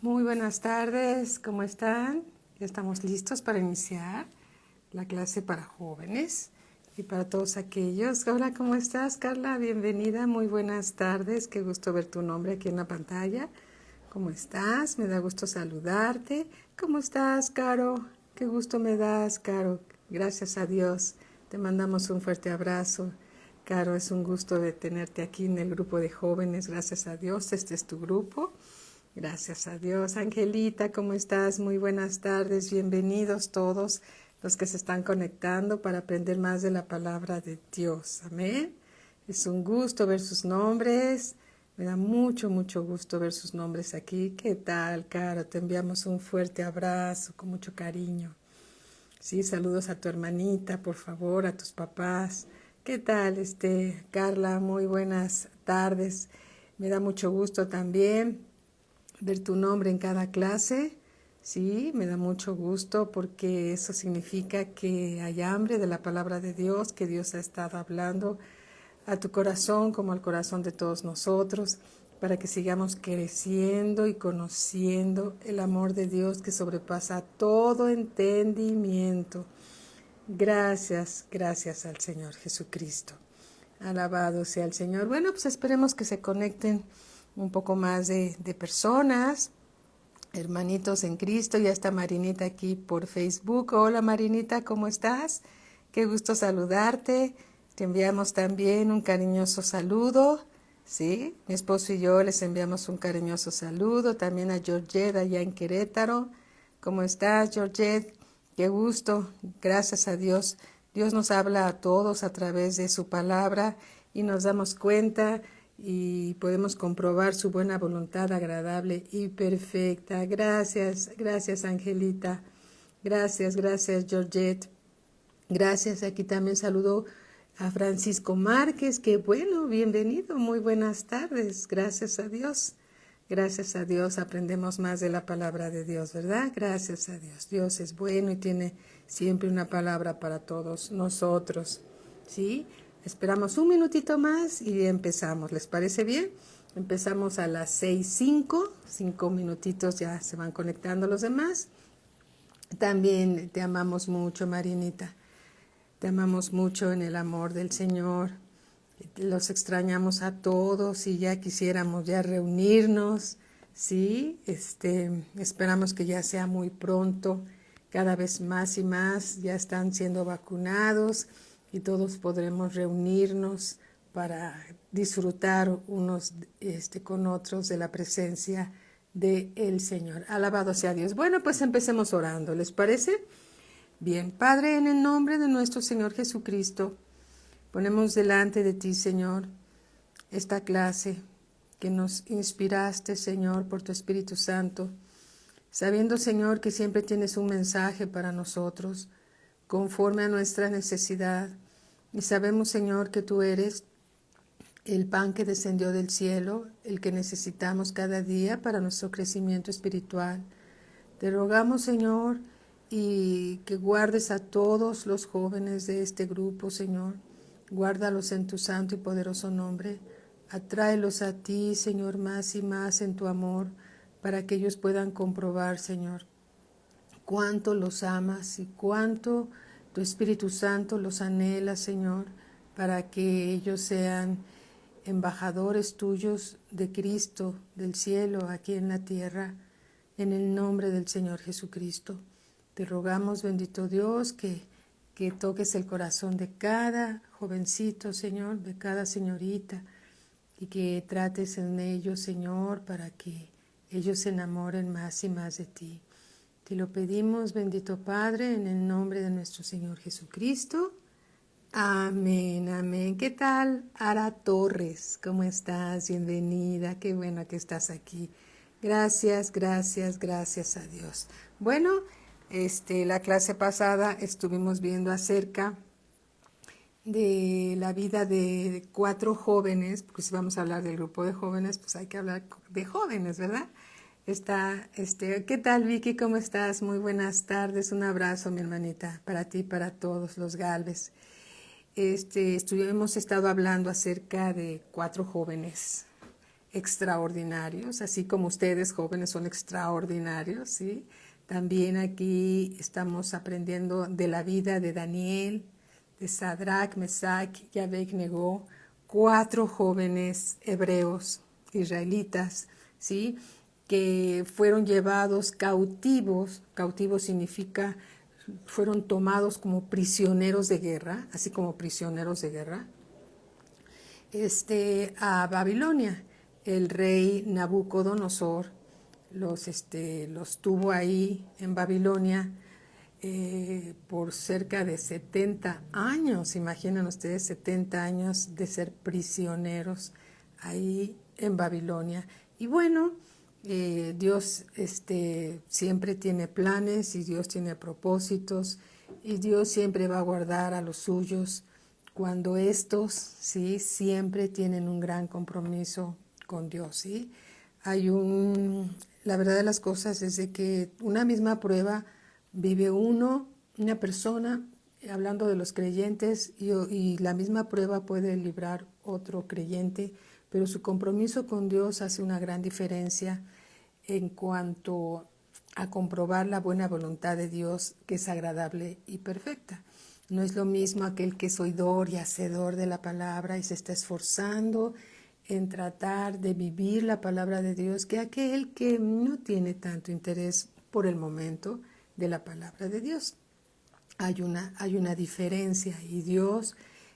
Muy buenas tardes, ¿cómo están? Ya estamos listos para iniciar la clase para jóvenes y para todos aquellos. Hola, ¿cómo estás, Carla? Bienvenida, muy buenas tardes, qué gusto ver tu nombre aquí en la pantalla. ¿Cómo estás? Me da gusto saludarte. ¿Cómo estás, Caro? Qué gusto me das, Caro. Gracias a Dios. Te mandamos un fuerte abrazo. Caro, es un gusto de tenerte aquí en el grupo de jóvenes. Gracias a Dios, este es tu grupo. Gracias a Dios. Angelita, ¿cómo estás? Muy buenas tardes. Bienvenidos todos los que se están conectando para aprender más de la palabra de Dios. Amén. Es un gusto ver sus nombres. Me da mucho gusto ver sus nombres aquí. ¿Qué tal, Caro? Te enviamos un fuerte abrazo con mucho cariño. Sí, saludos a tu hermanita, por favor, a tus papás. ¿Qué tal, Carla? Muy buenas tardes. Me da mucho gusto también ver tu nombre en cada clase. Sí, me da mucho gusto porque eso significa que hay hambre de la palabra de Dios, que Dios ha estado hablando a tu corazón como al corazón de todos nosotros, para que sigamos creciendo y conociendo el amor de Dios que sobrepasa todo entendimiento. Gracias al Señor Jesucristo. Alabado sea el Señor. Bueno, pues esperemos que se conecten un poco más de personas, hermanitos en Cristo. Ya está Marinita aquí por Facebook. Hola Marinita, ¿cómo estás? Qué gusto saludarte. Te enviamos también un cariñoso saludo. Sí, mi esposo y yo les enviamos un cariñoso saludo. También a Georgette allá en Querétaro. ¿Cómo estás, Georgette? Qué gusto. Gracias a Dios. Dios nos habla a todos a través de su palabra y nos damos cuenta y podemos comprobar su buena voluntad agradable y perfecta. Gracias Angelita. Gracias Georgette. Gracias, aquí también saludo a Francisco Márquez, que bueno, bienvenido, muy buenas tardes, gracias a Dios aprendemos más de la palabra de Dios, ¿verdad? Gracias a Dios, Dios es bueno y tiene siempre una palabra para todos nosotros, ¿sí? Esperamos un minutito más y empezamos, ¿les parece bien? Empezamos a las 6:05, 5 minutitos ya se van conectando los demás. También te amamos mucho, Marinita. Te amamos mucho en el amor del Señor. Los extrañamos a todos y ya quisiéramos ya reunirnos, ¿sí? Esperamos que ya sea muy pronto, cada vez más y más ya están siendo vacunados y todos podremos reunirnos para disfrutar unos con otros de la presencia del Señor. Alabado sea Dios. Bueno, pues empecemos orando, ¿les parece? Bien, Padre, en el nombre de nuestro Señor Jesucristo, ponemos delante de ti, Señor, esta clase que nos inspiraste, Señor, por tu Espíritu Santo, sabiendo, Señor, que siempre tienes un mensaje para nosotros, conforme a nuestra necesidad. Y sabemos, Señor, que tú eres el pan que descendió del cielo, el que necesitamos cada día para nuestro crecimiento espiritual. Te rogamos, Señor, y que guardes a todos los jóvenes de este grupo, Señor. Guárdalos en tu santo y poderoso nombre. Atráelos a ti, Señor, más y más en tu amor, para que ellos puedan comprobar, Señor, cuánto los amas y cuánto tu Espíritu Santo los anhela, Señor, para que ellos sean embajadores tuyos de Cristo, del cielo, aquí en la tierra, en el nombre del Señor Jesucristo. Te rogamos, bendito Dios, que toques el corazón de cada jovencito, Señor, de cada señorita, y que trates en ellos, Señor, para que ellos se enamoren más y más de ti. Te lo pedimos, bendito Padre, en el nombre de nuestro Señor Jesucristo. Amén, amén. ¿Qué tal, Ara Torres? ¿Cómo estás? Bienvenida. Qué bueno que estás aquí. Gracias a Dios. Bueno, la clase pasada estuvimos viendo acerca de la vida de 4 jóvenes, porque si vamos a hablar del grupo de jóvenes, pues hay que hablar de jóvenes, ¿verdad? ¿Qué tal, Vicky? ¿Cómo estás? Muy buenas tardes. Un abrazo, mi hermanita, para ti y para todos los Galvez. Hemos estado hablando acerca de 4 jóvenes extraordinarios, así como ustedes jóvenes son extraordinarios, ¿sí? También aquí estamos aprendiendo de la vida de Daniel, de Sadrach, Mesach y Abed-Nego, 4 jóvenes hebreos, israelitas, ¿sí? Que fueron llevados cautivos. Cautivos significa fueron tomados como prisioneros de guerra, así como prisioneros de guerra, a Babilonia. El rey Nabucodonosor los tuvo ahí en Babilonia por cerca de 70 años. Imaginen ustedes 70 años de ser prisioneros ahí en Babilonia. Y bueno, Dios siempre tiene planes y Dios tiene propósitos y Dios siempre va a guardar a los suyos cuando estos, sí, siempre tienen un gran compromiso con Dios, ¿sí? La verdad de las cosas es de que una misma prueba vive una persona, hablando de los creyentes, y la misma prueba puede librar otro creyente, pero su compromiso con Dios hace una gran diferencia en cuanto a comprobar la buena voluntad de Dios, que es agradable y perfecta. No es lo mismo aquel que es oidor y hacedor de la palabra y se está esforzando en tratar de vivir la palabra de Dios, que aquel que no tiene tanto interés por el momento de la palabra de Dios. Hay una diferencia y Dios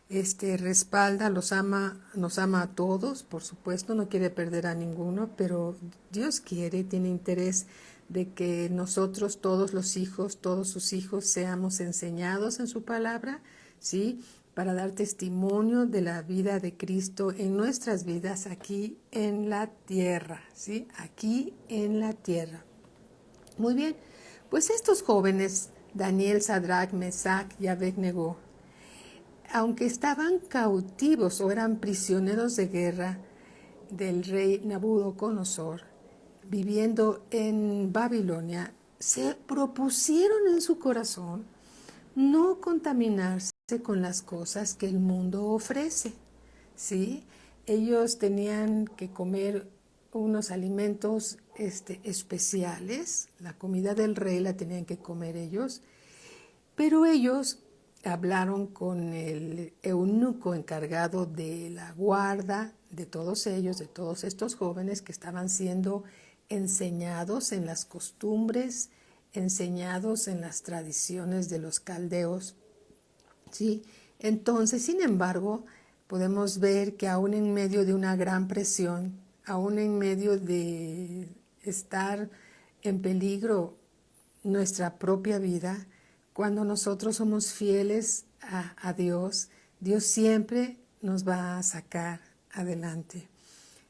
respalda, nos ama a todos, por supuesto, no quiere perder a ninguno, pero Dios tiene interés de que nosotros, todos sus hijos, seamos enseñados en su palabra, ¿sí? Para dar testimonio de la vida de Cristo en nuestras vidas aquí en la tierra, ¿sí? Aquí en la tierra. Muy bien, pues estos jóvenes, Daniel, Sadrach, Mesach y Abed-Nego, aunque estaban cautivos o eran prisioneros de guerra del rey Nabucodonosor, viviendo en Babilonia, se propusieron en su corazón no contaminarse con las cosas que el mundo ofrece, ¿sí? Ellos tenían que comer unos alimentos especiales, la comida del rey la tenían que comer ellos, pero ellos hablaron con el eunuco encargado de la guarda de todos ellos, de todos estos jóvenes que estaban siendo enseñados en las costumbres, enseñados en las tradiciones de los caldeos, ¿sí? Entonces, sin embargo, podemos ver que aún en medio de una gran presión, aún en medio de estar en peligro nuestra propia vida, cuando nosotros somos fieles a Dios, Dios siempre nos va a sacar adelante.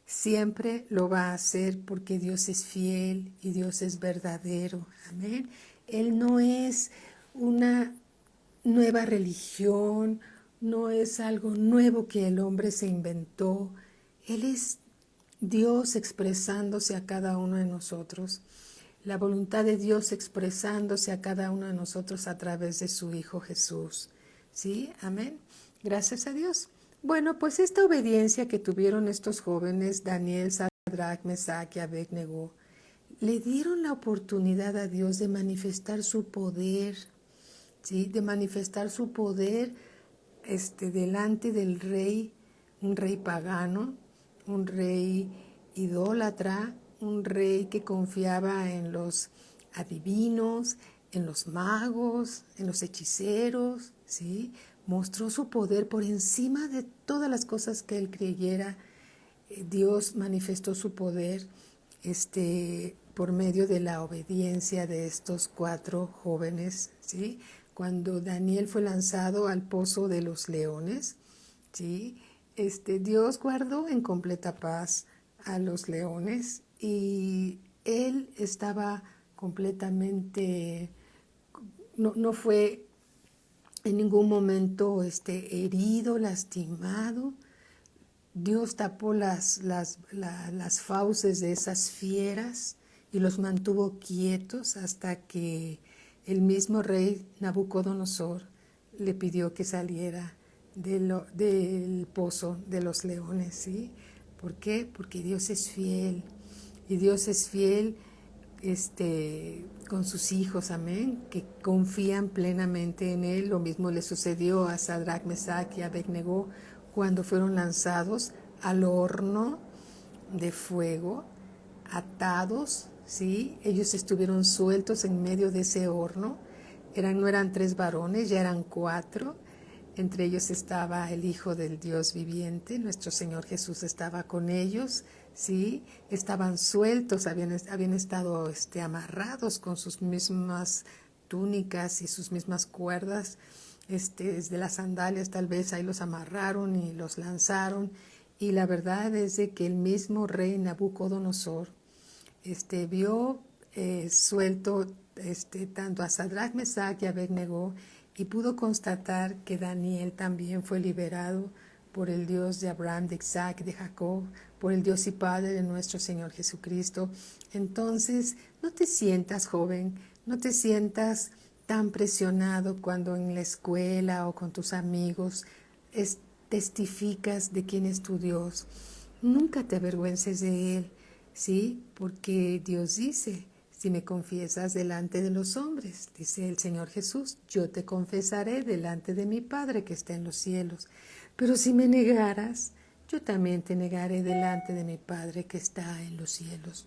Siempre lo va a hacer porque Dios es fiel y Dios es verdadero. Amén. Él no es una nueva religión, no es algo nuevo que el hombre se inventó. Él es Dios expresándose a cada uno de nosotros. La voluntad de Dios expresándose a cada uno de nosotros a través de su Hijo Jesús. ¿Sí? Amén. Gracias a Dios. Bueno, pues esta obediencia que tuvieron estos jóvenes, Daniel, Sadrach, Mesach y Abed-Nego, le dieron la oportunidad a Dios de manifestar su poder, ¿sí? De manifestar su poder delante del rey, un rey pagano, un rey idólatra, un rey que confiaba en los adivinos, en los magos, en los hechiceros, ¿sí? Mostró su poder por encima de todas las cosas que él creyera. Dios manifestó su poder por medio de la obediencia de estos 4 jóvenes, ¿sí? Cuando Daniel fue lanzado al pozo de los leones, ¿sí? Dios guardó en completa paz a los leones y él estaba completamente, no fue en ningún momento herido, lastimado. Dios tapó las fauces de esas fieras y los mantuvo quietos hasta que el mismo rey Nabucodonosor le pidió que saliera del pozo de los leones, ¿sí? ¿Por qué? Porque Dios es fiel. Y Dios es fiel con sus hijos, amén, que confían plenamente en Él. Lo mismo le sucedió a Sadrach, Mesach y Abednego cuando fueron lanzados al horno de fuego, atados, ¿sí? Ellos estuvieron sueltos en medio de ese horno. No eran 3 varones, ya eran 4. Entre ellos estaba el Hijo del Dios viviente, nuestro Señor Jesús estaba con ellos, ¿sí? Estaban sueltos, habían estado amarrados con sus mismas túnicas y sus mismas cuerdas, desde las sandalias tal vez ahí los amarraron y los lanzaron. Y la verdad es de que el mismo rey Nabucodonosor vio suelto tanto a Sadrach, Mesach y Abednego, y pudo constatar que Daniel también fue liberado por el Dios de Abraham, de Isaac, de Jacob, por el Dios y Padre de nuestro Señor Jesucristo. Entonces, no te sientas, joven, no te sientas tan presionado cuando en la escuela o con tus amigos testificas de quién es tu Dios. Nunca te avergüences de Él, ¿sí? Porque Dios dice, si me confiesas delante de los hombres, dice el Señor Jesús, yo te confesaré delante de mi Padre que está en los cielos. Pero si me negaras, yo también te negaré delante de mi Padre que está en los cielos.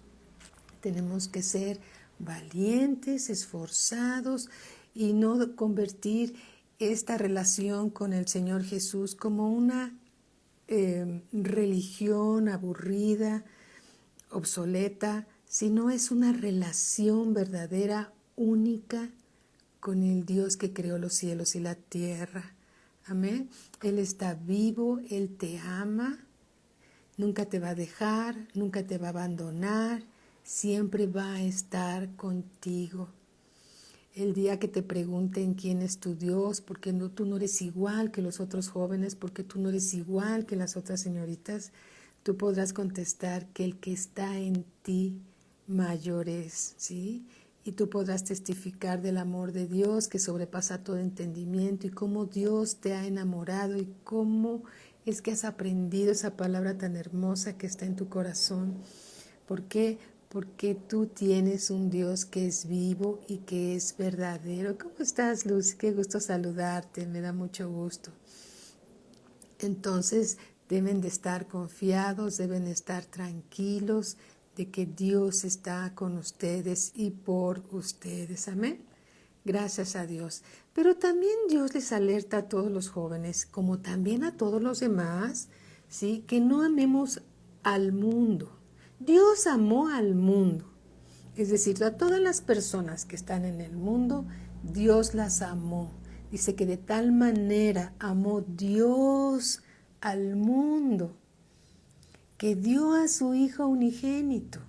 Tenemos que ser valientes, esforzados y no convertir esta relación con el Señor Jesús como una religión aburrida, obsoleta, sino es una relación verdadera, única, con el Dios que creó los cielos y la tierra. Amén. Él está vivo, Él te ama, nunca te va a dejar, nunca te va a abandonar, siempre va a estar contigo. El día que te pregunten quién es tu Dios, porque tú no eres igual que los otros jóvenes, porque tú no eres igual que las otras señoritas, tú podrás contestar que el que está en ti mayor es, ¿sí? Y tú podrás testificar del amor de Dios que sobrepasa todo entendimiento y cómo Dios te ha enamorado y cómo es que has aprendido esa palabra tan hermosa que está en tu corazón. ¿Por qué? Porque tú tienes un Dios que es vivo y que es verdadero. ¿Cómo estás, Luz? Qué gusto saludarte, me da mucho gusto. Entonces, deben de estar confiados, deben estar tranquilos de que Dios está con ustedes y por ustedes. Amén. Gracias a Dios. Pero también Dios les alerta a todos los jóvenes, como también a todos los demás, ¿sí? Que no amemos al mundo. Dios amó al mundo. Es decir, a todas las personas que están en el mundo, Dios las amó. Dice que de tal manera amó Dios al mundo, que dio a su Hijo unigénito,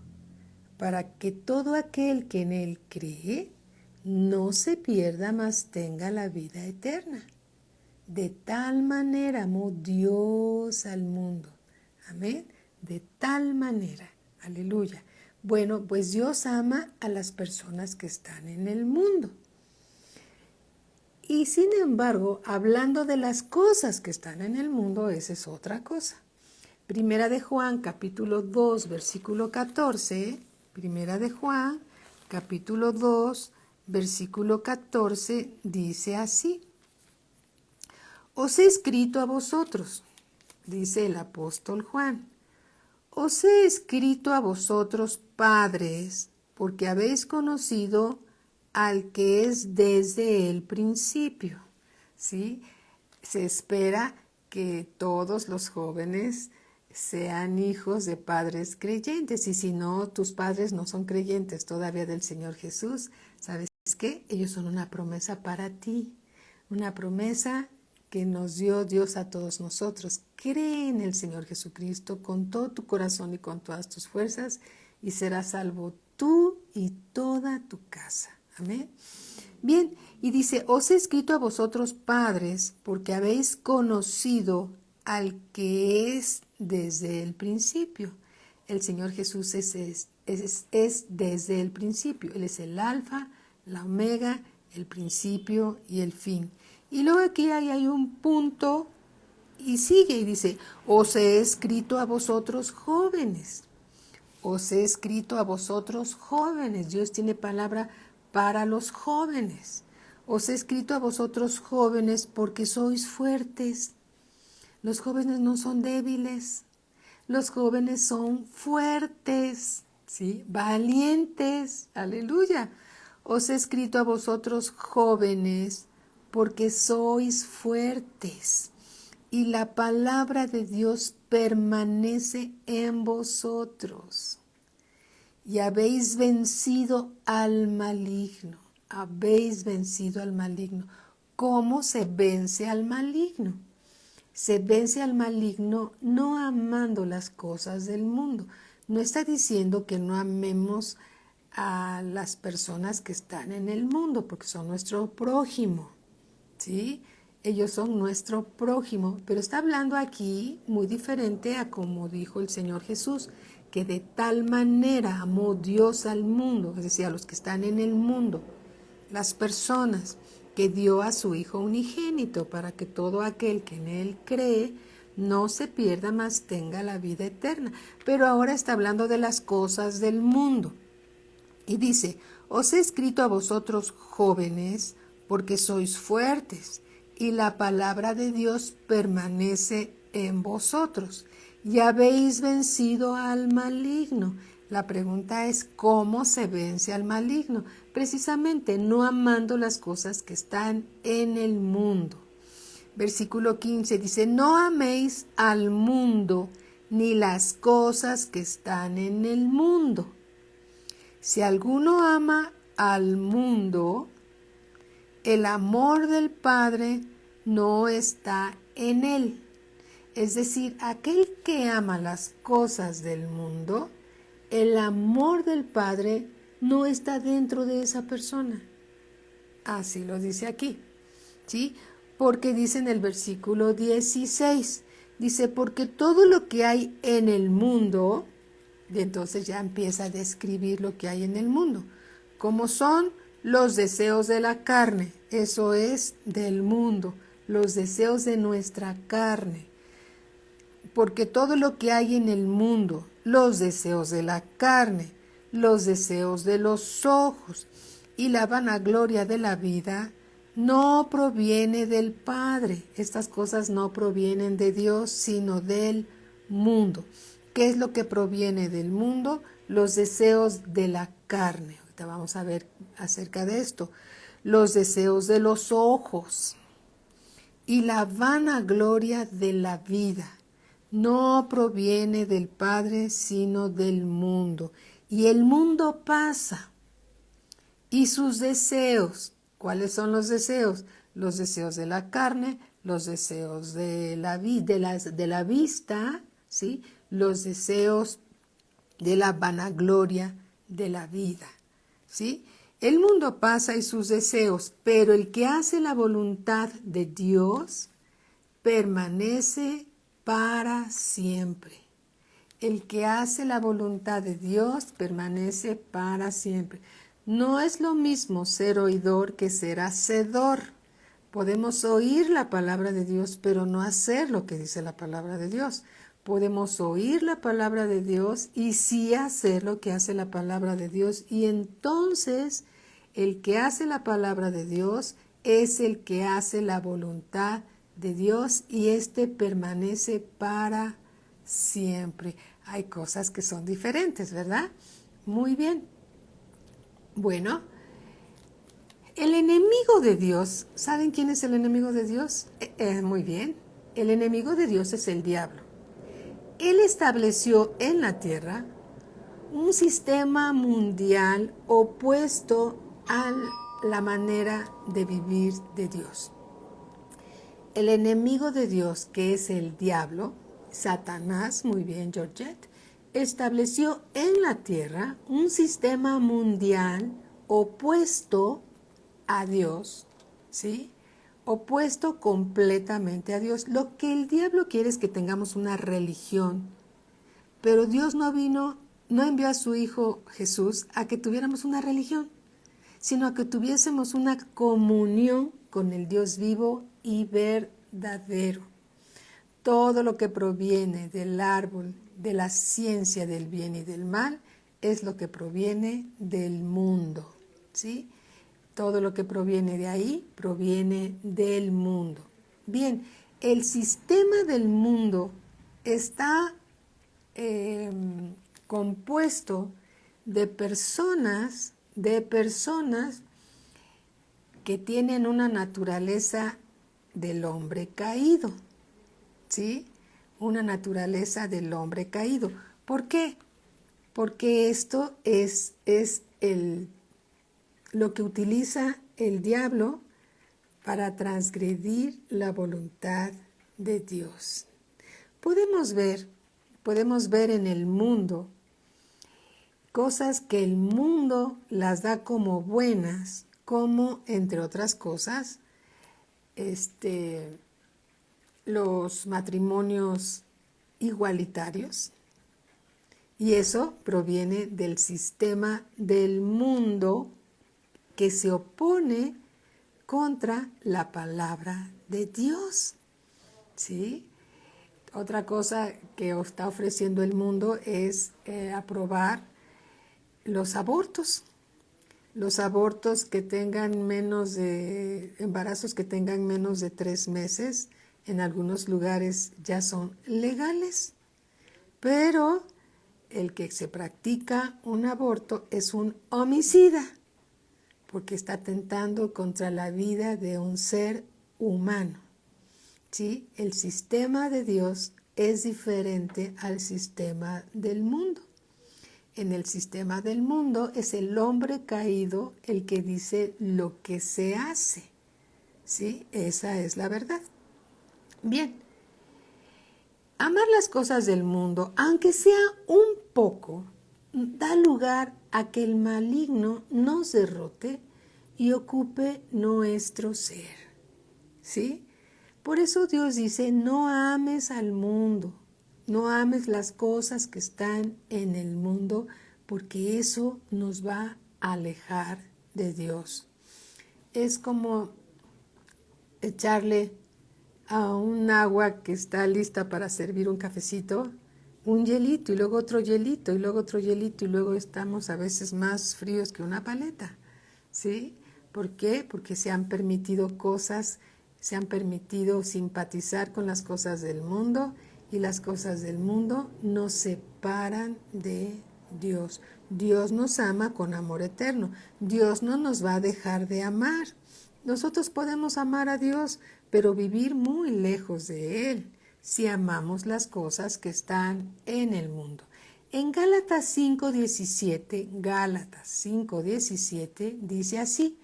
para que todo aquel que en Él cree no se pierda, mas tenga la vida eterna. De tal manera amó Dios al mundo. Amén. De tal manera. Aleluya. Bueno, pues Dios ama a las personas que están en el mundo. Y sin embargo, hablando de las cosas que están en el mundo, esa es otra cosa. Primera de Juan, capítulo 2, versículo 14. Primera de Juan, capítulo 2, versículo 14, dice así. Os he escrito a vosotros, dice el apóstol Juan. Os he escrito a vosotros, padres, porque habéis conocido al que es desde el principio. ¿Sí? Se espera que todos los jóvenes sean hijos de padres creyentes, y si no, tus padres no son creyentes todavía del Señor Jesús, ¿sabes qué? Ellos son una promesa para ti, una promesa que nos dio Dios a todos nosotros. Cree en el Señor Jesucristo con todo tu corazón y con todas tus fuerzas y serás salvo tú y toda tu casa. Amén. Bien, y dice, os he escrito a vosotros padres porque habéis conocido al que es desde el principio. El Señor Jesús es desde el principio. Él es el alfa, la omega, el principio y el fin. Y luego aquí hay un punto Y sigue y dice, os he escrito a vosotros jóvenes. Os he escrito a vosotros jóvenes. Dios tiene palabra para los jóvenes. Os he escrito a vosotros jóvenes porque sois fuertes. Los jóvenes no son débiles. Los jóvenes son fuertes, ¿sí? Valientes. Aleluya. Os he escrito a vosotros jóvenes porque sois fuertes. Y la palabra de Dios permanece en vosotros. Y habéis vencido al maligno. Habéis vencido al maligno. ¿Cómo se vence al maligno? Se vence al maligno no amando las cosas del mundo. No está diciendo que no amemos a las personas que están en el mundo, porque son nuestro prójimo, ¿sí? Ellos son nuestro prójimo, pero está hablando aquí muy diferente a como dijo el Señor Jesús, que de tal manera amó Dios al mundo, es decir, a los que están en el mundo, las personas, que dio a su Hijo unigénito para que todo aquel que en Él cree no se pierda, mas tenga la vida eterna. Pero ahora está hablando de las cosas del mundo. Y dice, os he escrito a vosotros jóvenes porque sois fuertes y la palabra de Dios permanece en vosotros y habéis vencido al maligno. La pregunta es, ¿cómo se vence al maligno? Precisamente no amando las cosas que están en el mundo. Versículo 15 dice, no améis al mundo ni las cosas que están en el mundo. Si alguno ama al mundo, el amor del Padre no está en él. Es decir, aquel que ama las cosas del mundo, el amor del Padre no está dentro de esa persona. Así lo dice aquí, ¿sí? Porque dice en el versículo 16, dice, porque todo lo que hay en el mundo, y entonces ya empieza a describir lo que hay en el mundo, como son los deseos de la carne, eso es del mundo, los deseos de nuestra carne. Porque todo lo que hay en el mundo, los deseos de la carne, los deseos de los ojos y la vanagloria de la vida, no proviene del Padre. Estas cosas no provienen de Dios, sino del mundo. ¿Qué es lo que proviene del mundo? Los deseos de la carne. Ahorita vamos a ver acerca de esto. Los deseos de los ojos y la vanagloria de la vida. No proviene del Padre, sino del mundo. Y el mundo pasa. Y sus deseos, ¿cuáles son los deseos? Los deseos de la carne, los deseos de la vista, ¿sí? Los deseos de la vanagloria de la vida, ¿sí? El mundo pasa y sus deseos, pero el que hace la voluntad de Dios permanece para siempre. El que hace la voluntad de Dios permanece para siempre. No es lo mismo ser oidor que ser hacedor. Podemos oír la palabra de Dios, pero no hacer lo que dice la palabra de Dios. Podemos oír la palabra de Dios y sí hacer lo que hace la palabra de Dios. Y entonces el que hace la palabra de Dios es el que hace la voluntad de Dios y éste permanece para siempre. Hay cosas que son diferentes, ¿verdad? Muy bien. Bueno, el enemigo de Dios, ¿saben quién es el enemigo de Dios? Muy bien, el enemigo de Dios es el diablo. Él estableció en la tierra un sistema mundial opuesto a la manera de vivir de Dios. El enemigo de Dios, que es el diablo, Satanás, muy bien, Georgette, estableció en la tierra un sistema mundial opuesto a Dios, ¿sí? Opuesto completamente a Dios. Lo que el diablo quiere es que tengamos una religión, pero Dios no envió a su Hijo Jesús a que tuviéramos una religión, sino a que tuviésemos una comunión con el Dios vivo y verdadero. todo lo que proviene del árbol de la ciencia del bien y del mal es lo que proviene del mundo, ¿sí? Todo lo que proviene de ahí proviene del mundo. Bien, el sistema del mundo está compuesto de personas que tienen una naturaleza del hombre caído, ¿sí? Una naturaleza del hombre caído. ¿Por qué? Porque esto es lo que utiliza el diablo para transgredir la voluntad de Dios. Podemos ver en el mundo cosas que el mundo las da como buenas, como entre otras cosas, los matrimonios igualitarios, y eso proviene del sistema del mundo que se opone contra la palabra de Dios, ¿sí? Otra cosa que está ofreciendo el mundo es aprobar los abortos que tengan embarazos que tengan menos de 3 meses, en algunos lugares ya son legales, pero el que se practica un aborto es un homicida, porque está atentando contra la vida de un ser humano, ¿sí? El sistema de Dios es diferente al sistema del mundo. En el sistema del mundo es el hombre caído el que dice lo que se hace, ¿sí? Esa es la verdad. Bien, amar las cosas del mundo, aunque sea un poco, da lugar a que el maligno nos derrote y ocupe nuestro ser, ¿sí? Por eso Dios dice, no ames al mundo, no ames las cosas que están en el mundo, porque eso nos va a alejar de Dios. Es como echarle a un agua que está lista para servir un cafecito, un hielito y luego otro hielito y luego otro hielito y luego estamos a veces más fríos que una paleta, ¿sí? ¿Por qué? Porque se han permitido simpatizar con las cosas del mundo y las cosas del mundo nos separan de Dios. Dios nos ama con amor eterno. Dios no nos va a dejar de amar. Nosotros podemos amar a Dios, pero vivir muy lejos de Él si amamos las cosas que están en el mundo. En Gálatas 5:17 dice así,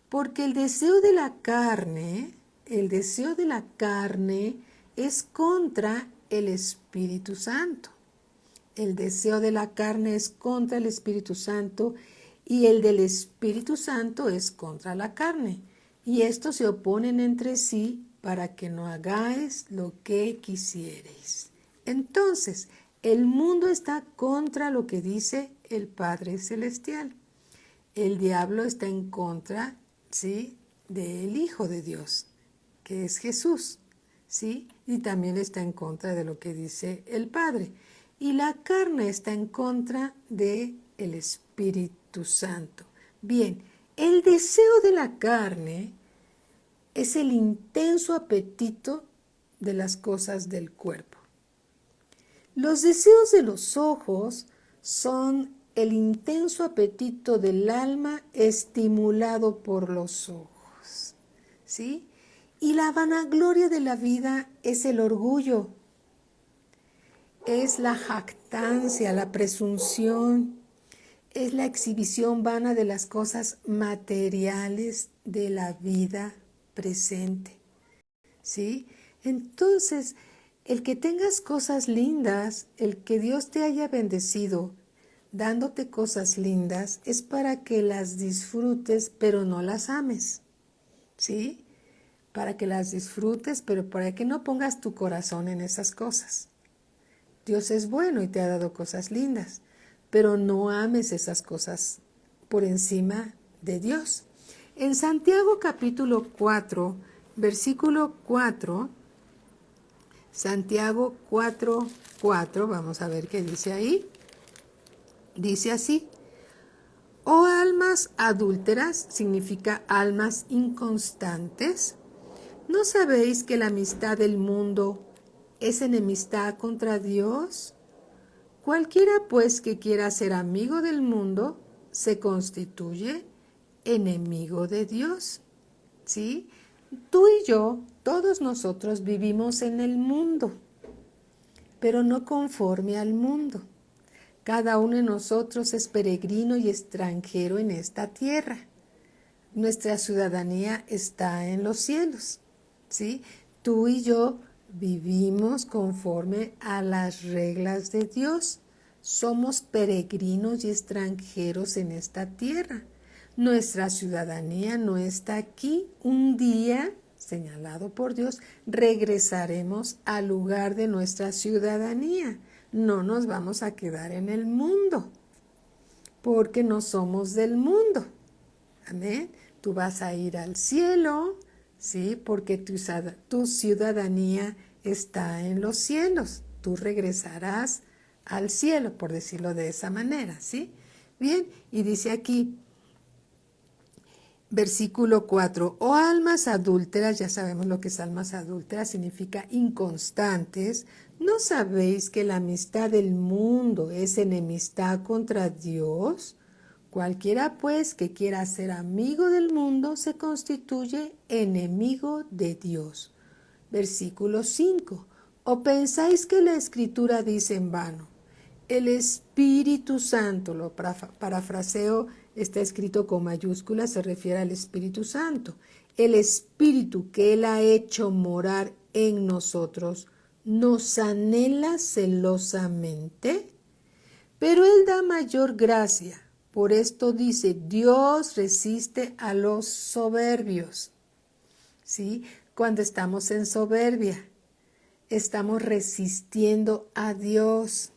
porque el deseo de la carne es contra el Espíritu Santo. El deseo de la carne es contra el Espíritu Santo y el del Espíritu Santo es contra la carne. Y estos se oponen entre sí para que no hagáis lo que quisiereis. Entonces, el mundo está contra lo que dice el Padre Celestial. El diablo está en contra, ¿sí?, del Hijo de Dios, que es Jesús, ¿sí? Y también está en contra de lo que dice el Padre. Y la carne está en contra del Espíritu Santo. Bien, el deseo de la carne es el intenso apetito de las cosas del cuerpo. Los deseos de los ojos son el intenso apetito del alma estimulado por los ojos, ¿sí? Y la vanagloria de la vida es el orgullo, es la jactancia, la presunción, es la exhibición vana de las cosas materiales de la vida presente, ¿sí? Entonces, el que tengas cosas lindas, el que Dios te haya bendecido dándote cosas lindas, es para que las disfrutes, pero no las ames, ¿sí? Para que las disfrutes, pero para que no pongas tu corazón en esas cosas. Dios es bueno y te ha dado cosas lindas, pero no ames esas cosas por encima de Dios. En Santiago capítulo 4, versículo 4, Santiago 4:4, vamos a ver qué dice ahí. Dice así: oh almas adúlteras, significa almas inconstantes, ¿no sabéis que la amistad del mundo es enemistad contra Dios? Cualquiera pues que quiera ser amigo del mundo se constituye enemigo de Dios. ¿Sí? Tú y yo, todos nosotros vivimos en el mundo, pero no conforme al mundo. Cada uno de nosotros es peregrino y extranjero en esta tierra. Nuestra ciudadanía está en los cielos, ¿sí? Tú y yo vivimos conforme a las reglas de Dios. Somos peregrinos y extranjeros en esta tierra. Nuestra ciudadanía no está aquí. Un día, señalado por Dios, regresaremos al lugar de nuestra ciudadanía. No nos vamos a quedar en el mundo, porque no somos del mundo. Amén. Tú vas a ir al cielo, ¿sí? Porque tu ciudadanía está en los cielos. Tú regresarás al cielo, por decirlo de esa manera, ¿sí? Bien, y dice aquí, versículo 4, oh almas adúlteras, ya sabemos lo que es almas adúlteras, significa inconstantes, ¿no sabéis que la amistad del mundo es enemistad contra Dios? Cualquiera pues que quiera ser amigo del mundo se constituye enemigo de Dios. Versículo 5, ¿o pensáis que la Escritura dice en vano? El Espíritu Santo, lo parafraseo, está escrito con mayúsculas, se refiere al Espíritu Santo. El Espíritu que Él ha hecho morar en nosotros nos anhela celosamente, pero Él da mayor gracia. Por esto dice, Dios resiste a los soberbios. ¿Sí? Cuando estamos en soberbia, estamos resistiendo a Dios.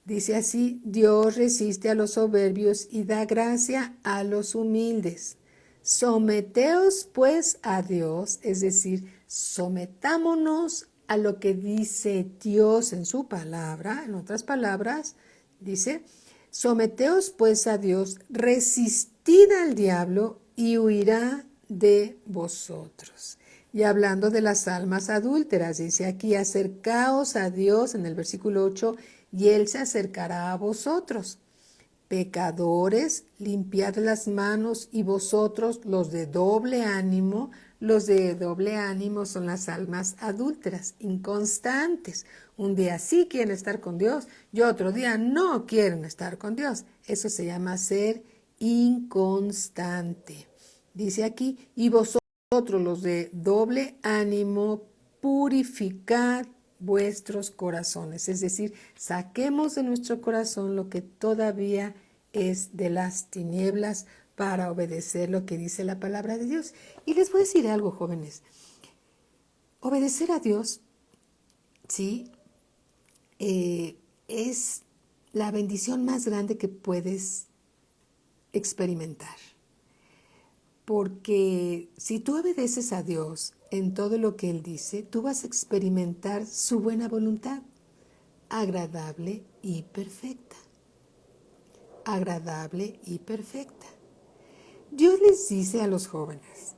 Dice así, Dios resiste a los soberbios y da gracia a los humildes. Someteos pues a Dios, es decir, sometámonos a lo que dice Dios en su palabra. En otras palabras, dice, someteos pues a Dios, resistid al diablo y huirá de vosotros. Y hablando de las almas adúlteras, dice aquí, acercaos a Dios en el versículo 8, y Él se acercará a vosotros. Pecadores, limpiad las manos, y vosotros los de doble ánimo son las almas adúlteras, inconstantes. Un día sí quieren estar con Dios y otro día no quieren estar con Dios. Eso se llama ser inconstante. Dice aquí, y vosotros los de doble ánimo, purificad vuestros corazones, es decir, saquemos de nuestro corazón lo que todavía es de las tinieblas para obedecer lo que dice la palabra de Dios. Y les voy a decir algo, jóvenes, obedecer a Dios, sí, es la bendición más grande que puedes experimentar. Porque si tú obedeces a Dios en todo lo que Él dice, tú vas a experimentar su buena voluntad, agradable y perfecta. Agradable y perfecta. Dios les dice a los jóvenes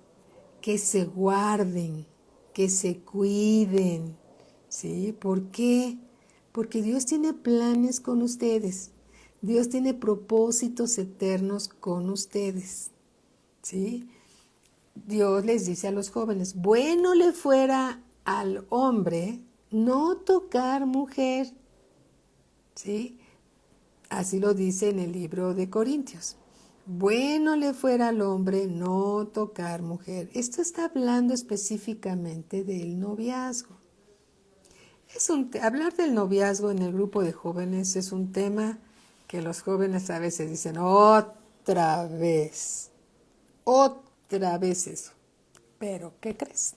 que se guarden, que se cuiden, ¿sí? ¿Por qué? Porque Dios tiene planes con ustedes. Dios tiene propósitos eternos con ustedes. ¿Sí? Dios les dice a los jóvenes, bueno le fuera al hombre no tocar mujer, ¿sí? Así lo dice en el libro de Corintios. Bueno le fuera al hombre no tocar mujer. Esto está hablando específicamente del noviazgo. Hablar del noviazgo en el grupo de jóvenes es un tema que los jóvenes a veces dicen, otra vez eso. Pero, ¿qué crees?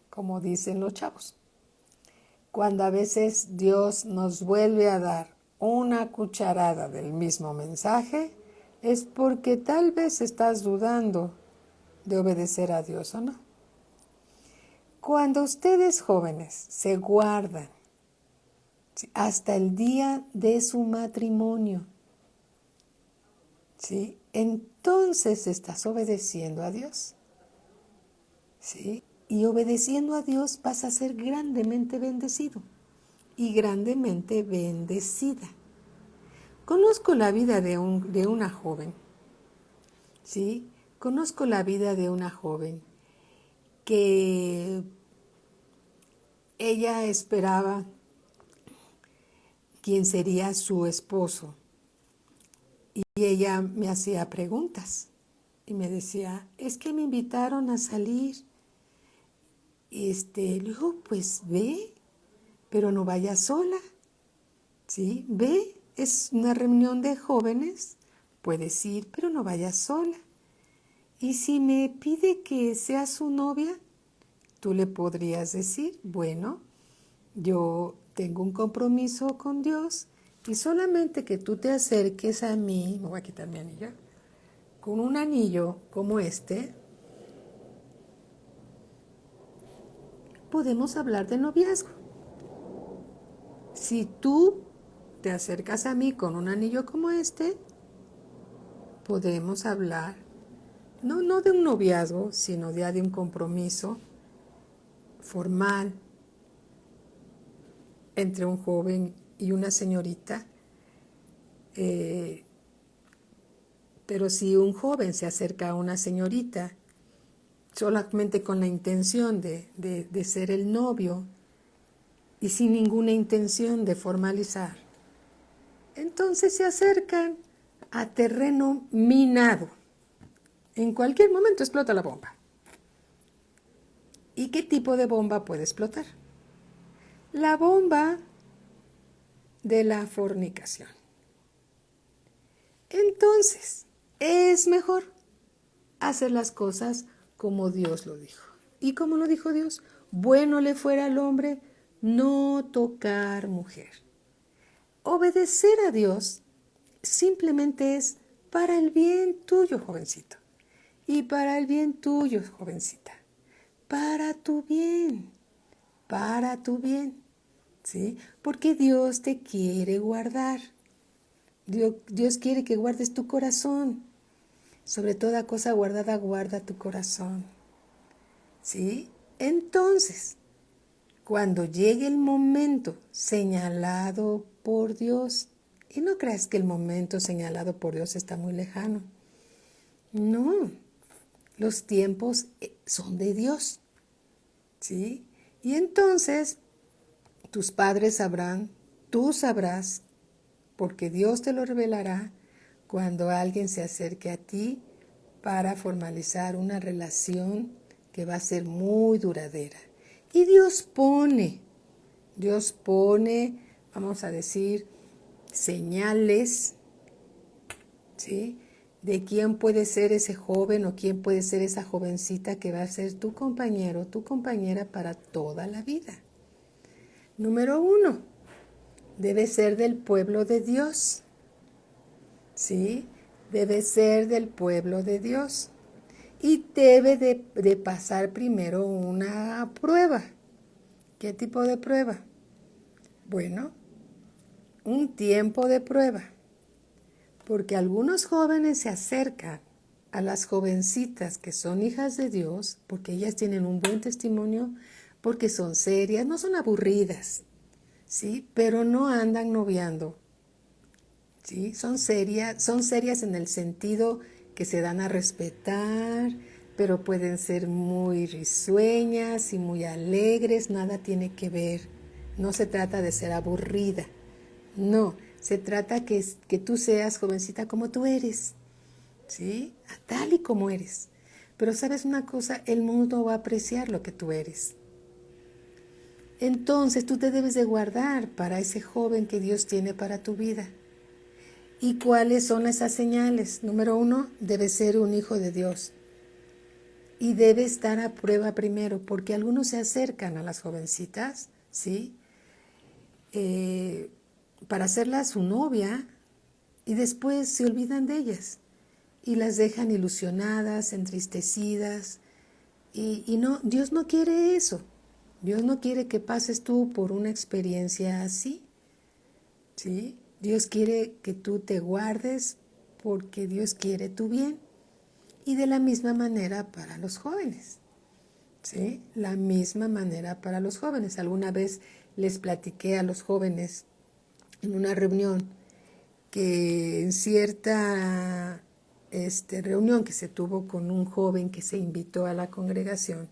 Como dicen los chavos, cuando a veces Dios nos vuelve a dar una cucharada del mismo mensaje, es porque tal vez estás dudando de obedecer a Dios o no. Cuando ustedes jóvenes se guardan, ¿sí?, hasta el día de su matrimonio, ¿sí?, entonces estás obedeciendo a Dios, ¿sí? Y obedeciendo a Dios vas a ser grandemente bendecido y grandemente bendecida. Conozco la vida de una joven, ¿sí? Conozco la vida de una joven que ella esperaba quién sería su esposo. Y ella me hacía preguntas y me decía, es que me invitaron a salir. Le digo, pues ve, pero no vayas sola, ¿sí? Ve, es una reunión de jóvenes, puedes ir, pero no vayas sola. Y si me pide que sea su novia, tú le podrías decir, bueno, yo tengo un compromiso con Dios y solamente que tú te acerques a mí, me voy a quitar mi anillo, con un anillo como este, podemos hablar de noviazgo. Si tú te acercas a mí con un anillo como este, podemos hablar, no de un noviazgo, sino ya de un compromiso formal entre un joven y una señorita. Pero si un joven se acerca a una señorita solamente con la intención de ser el novio y sin ninguna intención de formalizar, entonces se acercan a terreno minado. En cualquier momento explota la bomba. ¿Y qué tipo de bomba puede explotar? La bomba de la fornicación. Entonces, es mejor hacer las cosas como Dios lo dijo. ¿Y cómo lo dijo Dios? Bueno le fuera al hombre no tocar mujer. Obedecer a Dios simplemente es para el bien tuyo, jovencito. Y para el bien tuyo, jovencita. Para tu bien. Para tu bien. ¿Sí? Porque Dios te quiere guardar. Dios quiere que guardes tu corazón. Sobre toda cosa guardada, guarda tu corazón. ¿Sí? Entonces, cuando llegue el momento señalado por Dios, y no creas que el momento señalado por Dios está muy lejano. No, los tiempos son de Dios. ¿Sí? Y entonces, tus padres sabrán, tú sabrás, porque Dios te lo revelará cuando alguien se acerque a ti para formalizar una relación que va a ser muy duradera. Y Dios pone, vamos a decir, señales, ¿sí?, de quién puede ser ese joven o quién puede ser esa jovencita que va a ser tu compañero, tu compañera para toda la vida. Número 1, debe ser del pueblo de Dios. ¿Sí? Debe ser del pueblo de Dios. Y debe de pasar primero una prueba. ¿Qué tipo de prueba? Bueno, un tiempo de prueba. Porque algunos jóvenes se acercan a las jovencitas que son hijas de Dios, porque ellas tienen un buen testimonio, porque son serias, no son aburridas, ¿sí? Pero no andan noviando, ¿sí? Son serias en el sentido que se dan a respetar, pero pueden ser muy risueñas y muy alegres, nada tiene que ver. No se trata de ser aburrida, no, se trata que tú seas jovencita como tú eres, ¿sí? Tal y como eres. Pero ¿sabes una cosa? El mundo va a apreciar lo que tú eres. Entonces tú te debes de guardar para ese joven que Dios tiene para tu vida. ¿Y cuáles son esas señales? Número 1, debe ser un hijo de Dios. Y debe estar a prueba primero, porque algunos se acercan a las jovencitas, ¿sí? Para hacerlas su novia y después se olvidan de ellas y las dejan ilusionadas, entristecidas. Y no, Dios no quiere eso. Dios no quiere que pases tú por una experiencia así, ¿sí? Dios quiere que tú te guardes porque Dios quiere tu bien. Y de la misma manera para los jóvenes, ¿sí? La misma manera para los jóvenes. Alguna vez les platiqué a los jóvenes en una reunión que en cierta reunión que se tuvo con un joven que se invitó a la congregación,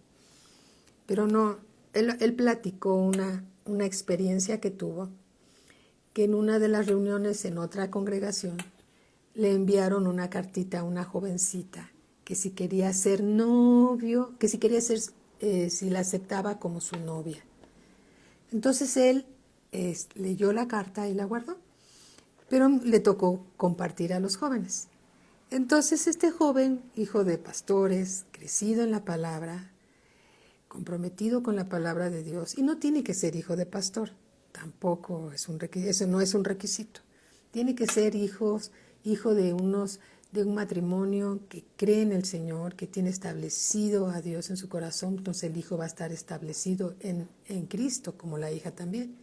pero no, él platicó una experiencia que tuvo, que en una de las reuniones en otra congregación le enviaron una cartita a una jovencita que si quería ser novio, que si quería ser, si la aceptaba como su novia. Entonces él leyó la carta y la guardó, pero le tocó compartir a los jóvenes. Entonces este joven, hijo de pastores, crecido en la palabra, comprometido con la palabra de Dios, y no tiene que ser hijo de pastor, tampoco es un requisito, eso no es un requisito. Tiene que ser hijo de un matrimonio que cree en el Señor, que tiene establecido a Dios en su corazón, entonces el hijo va a estar establecido en Cristo, como la hija también.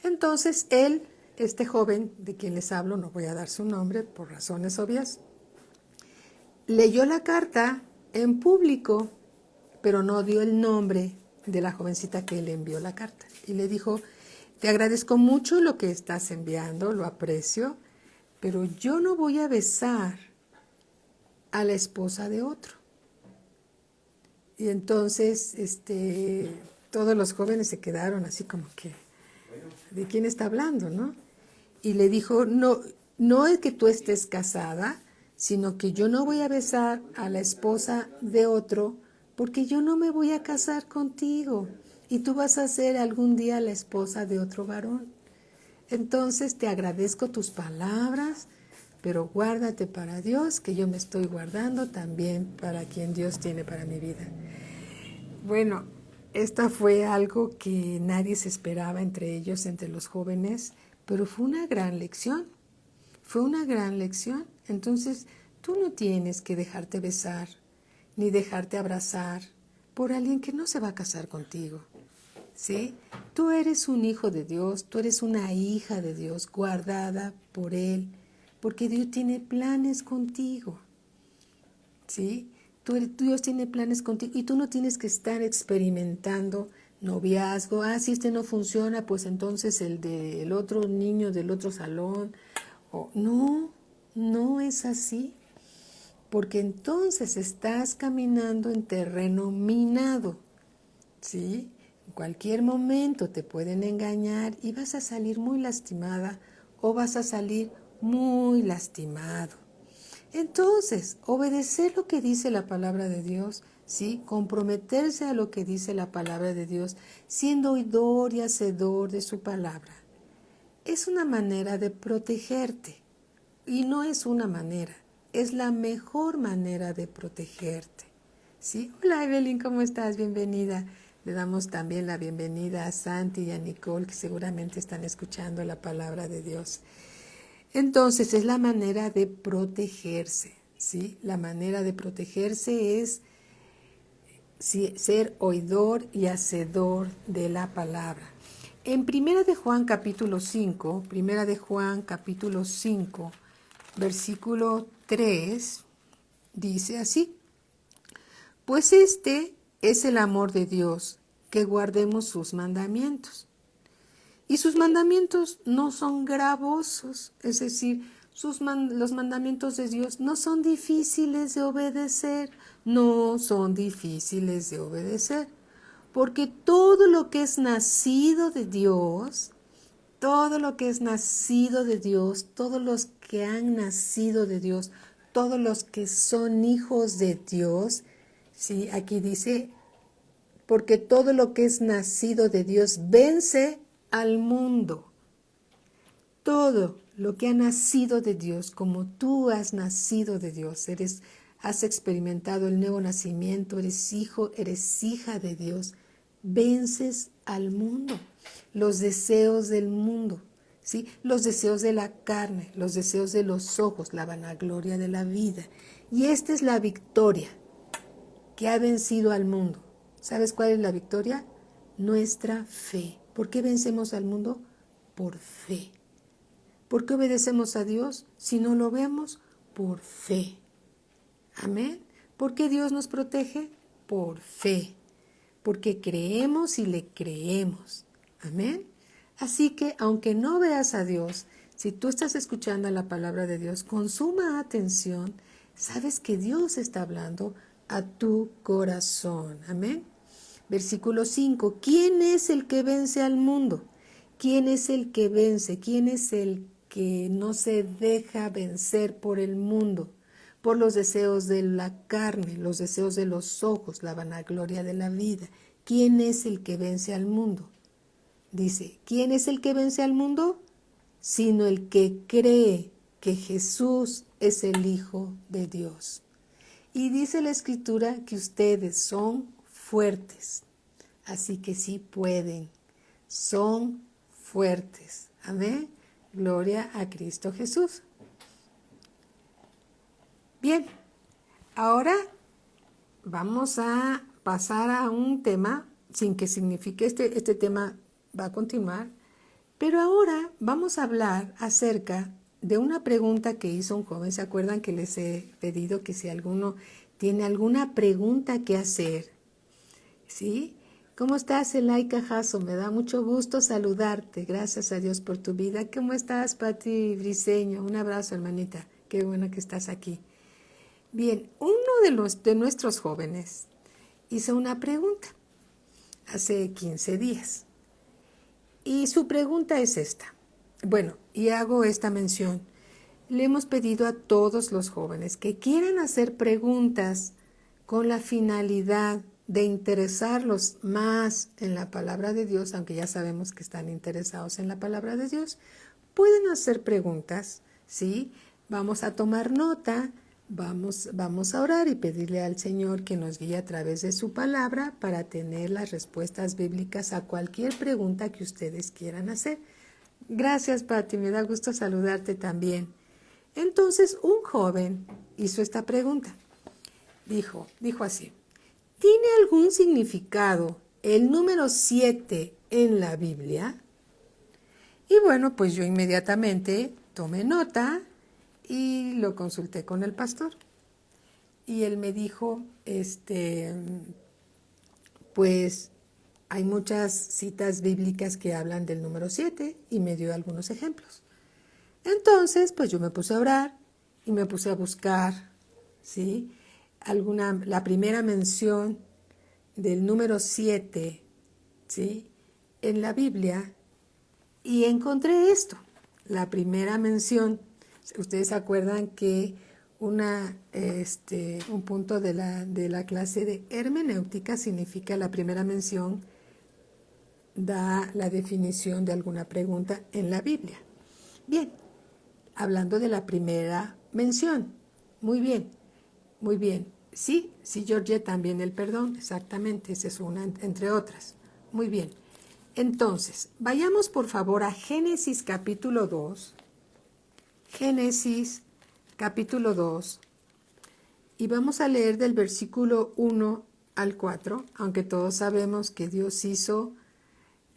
Entonces él, este joven de quien les hablo, no voy a dar su nombre por razones obvias, leyó la carta en público, pero no dio el nombre de la jovencita que le envió la carta. Y le dijo, te agradezco mucho lo que estás enviando, lo aprecio, pero yo no voy a besar a la esposa de otro. Y entonces todos los jóvenes se quedaron así como que, ¿de quién está hablando, no? Y le dijo, no es que tú estés casada, sino que yo no voy a besar a la esposa de otro porque yo no me voy a casar contigo y tú vas a ser algún día la esposa de otro varón. Entonces te agradezco tus palabras, pero guárdate para Dios, que yo me estoy guardando también para quien Dios tiene para mi vida. Bueno, esta fue algo que nadie se esperaba entre ellos, entre los jóvenes, pero fue una gran lección. Fue una gran lección. Entonces, tú no tienes que dejarte besar ni dejarte abrazar por alguien que no se va a casar contigo, ¿sí? Tú eres un hijo de Dios, tú eres una hija de Dios guardada por Él, porque Dios tiene planes contigo, ¿sí? Dios tiene planes contigo y tú no tienes que estar experimentando noviazgo. Si este no funciona, pues entonces el del otro niño del otro salón. No es así, porque entonces estás caminando en terreno minado, ¿sí? En cualquier momento te pueden engañar y vas a salir muy lastimada o vas a salir muy lastimado. Entonces, obedecer lo que dice la palabra de Dios, ¿sí? Comprometerse a lo que dice la palabra de Dios, siendo oidor y hacedor de su palabra, es una manera de protegerte. Y no es una manera, es la mejor manera de protegerte, ¿sí? Hola Evelyn, ¿cómo estás? Bienvenida. Le damos también la bienvenida a Santi y a Nicole, que seguramente están escuchando la palabra de Dios. Entonces, es la manera de protegerse, ¿sí? La manera de protegerse es ser oidor y hacedor de la palabra. En Primera de Juan capítulo 5, versículo 3, dice así: pues este es el amor de Dios, que guardemos sus mandamientos. Y sus mandamientos no son gravosos, es decir, los mandamientos de Dios no son difíciles de obedecer, porque todo lo que es nacido de Dios, todos los que han nacido de Dios, todos los que son hijos de Dios, ¿sí? Aquí dice, porque todo lo que es nacido de Dios vence al mundo. Todo lo que ha nacido de Dios, como tú has nacido de Dios, has experimentado el nuevo nacimiento, eres hijo, eres hija de Dios, vences al mundo, los deseos del mundo, ¿sí? Los deseos de la carne, los deseos de los ojos, la vanagloria de la vida. Y esta es la victoria que ha vencido al mundo. ¿Sabes cuál es la victoria? nuestra fe. ¿Por qué vencemos al mundo? Por fe. ¿Por qué obedecemos a Dios? Si no lo vemos, por fe. Amén. ¿Por qué Dios nos protege? Por fe. Porque creemos y le creemos. Amén. Así que aunque no veas a Dios, si tú estás escuchando la palabra de Dios con suma atención, sabes que Dios está hablando a tu corazón. Amén. Versículo 5. ¿Quién es el que vence al mundo? ¿Quién es el que vence? ¿Quién es el que no se deja vencer por el mundo? Por los deseos de la carne, los deseos de los ojos, la vanagloria de la vida. ¿Quién es el que vence al mundo? Dice, ¿quién es el que vence al mundo? Sino el que cree que Jesús es el Hijo de Dios. Y dice la Escritura que ustedes son fuertes, así que sí pueden, son fuertes. Amén. Gloria a Cristo Jesús. Bien, ahora vamos a pasar a un tema, sin que signifique este tema va a continuar, pero ahora vamos a hablar acerca de una pregunta que hizo un joven. ¿Se acuerdan que les he pedido que si alguno tiene alguna pregunta que hacer? ¿Sí? ¿Cómo estás, Elaika Jasso? Me da mucho gusto saludarte. Gracias a Dios por tu vida. ¿Cómo estás, Pati Briseño? Un abrazo, hermanita. Qué bueno que estás aquí. Bien, uno de nuestros jóvenes hizo una pregunta hace 15 días. Y su pregunta es esta. Bueno, y hago esta mención. Le hemos pedido a todos los jóvenes que quieran hacer preguntas con la finalidad de interesarlos más en la palabra de Dios, aunque ya sabemos que están interesados en la palabra de Dios. Pueden hacer preguntas, ¿sí? Vamos a tomar nota. Vamos a orar y pedirle al Señor que nos guíe a través de su palabra para tener las respuestas bíblicas a cualquier pregunta que ustedes quieran hacer. Gracias, Pati, me da gusto saludarte también. Entonces, un joven hizo esta pregunta. Dijo así, ¿tiene algún significado el número 7 en la Biblia? Y bueno, pues yo inmediatamente tomé nota y lo consulté con el pastor. Y él me dijo, pues hay muchas citas bíblicas que hablan del número 7 y me dio algunos ejemplos. Entonces, pues yo me puse a orar y me puse a buscar, ¿sí? La primera mención del número 7, ¿sí? En la Biblia, y encontré esto, la primera mención. Ustedes se acuerdan que un punto de la clase de hermenéutica significa la primera mención, da la definición de alguna pregunta en la Biblia. Bien, hablando de la primera mención. Muy bien, muy bien. Sí, Georgia, también el perdón, exactamente, esa es una entre otras. Muy bien. Entonces, vayamos por favor a Génesis capítulo 2. Génesis capítulo 2 y vamos a leer del versículo 1 al 4, aunque todos sabemos que Dios hizo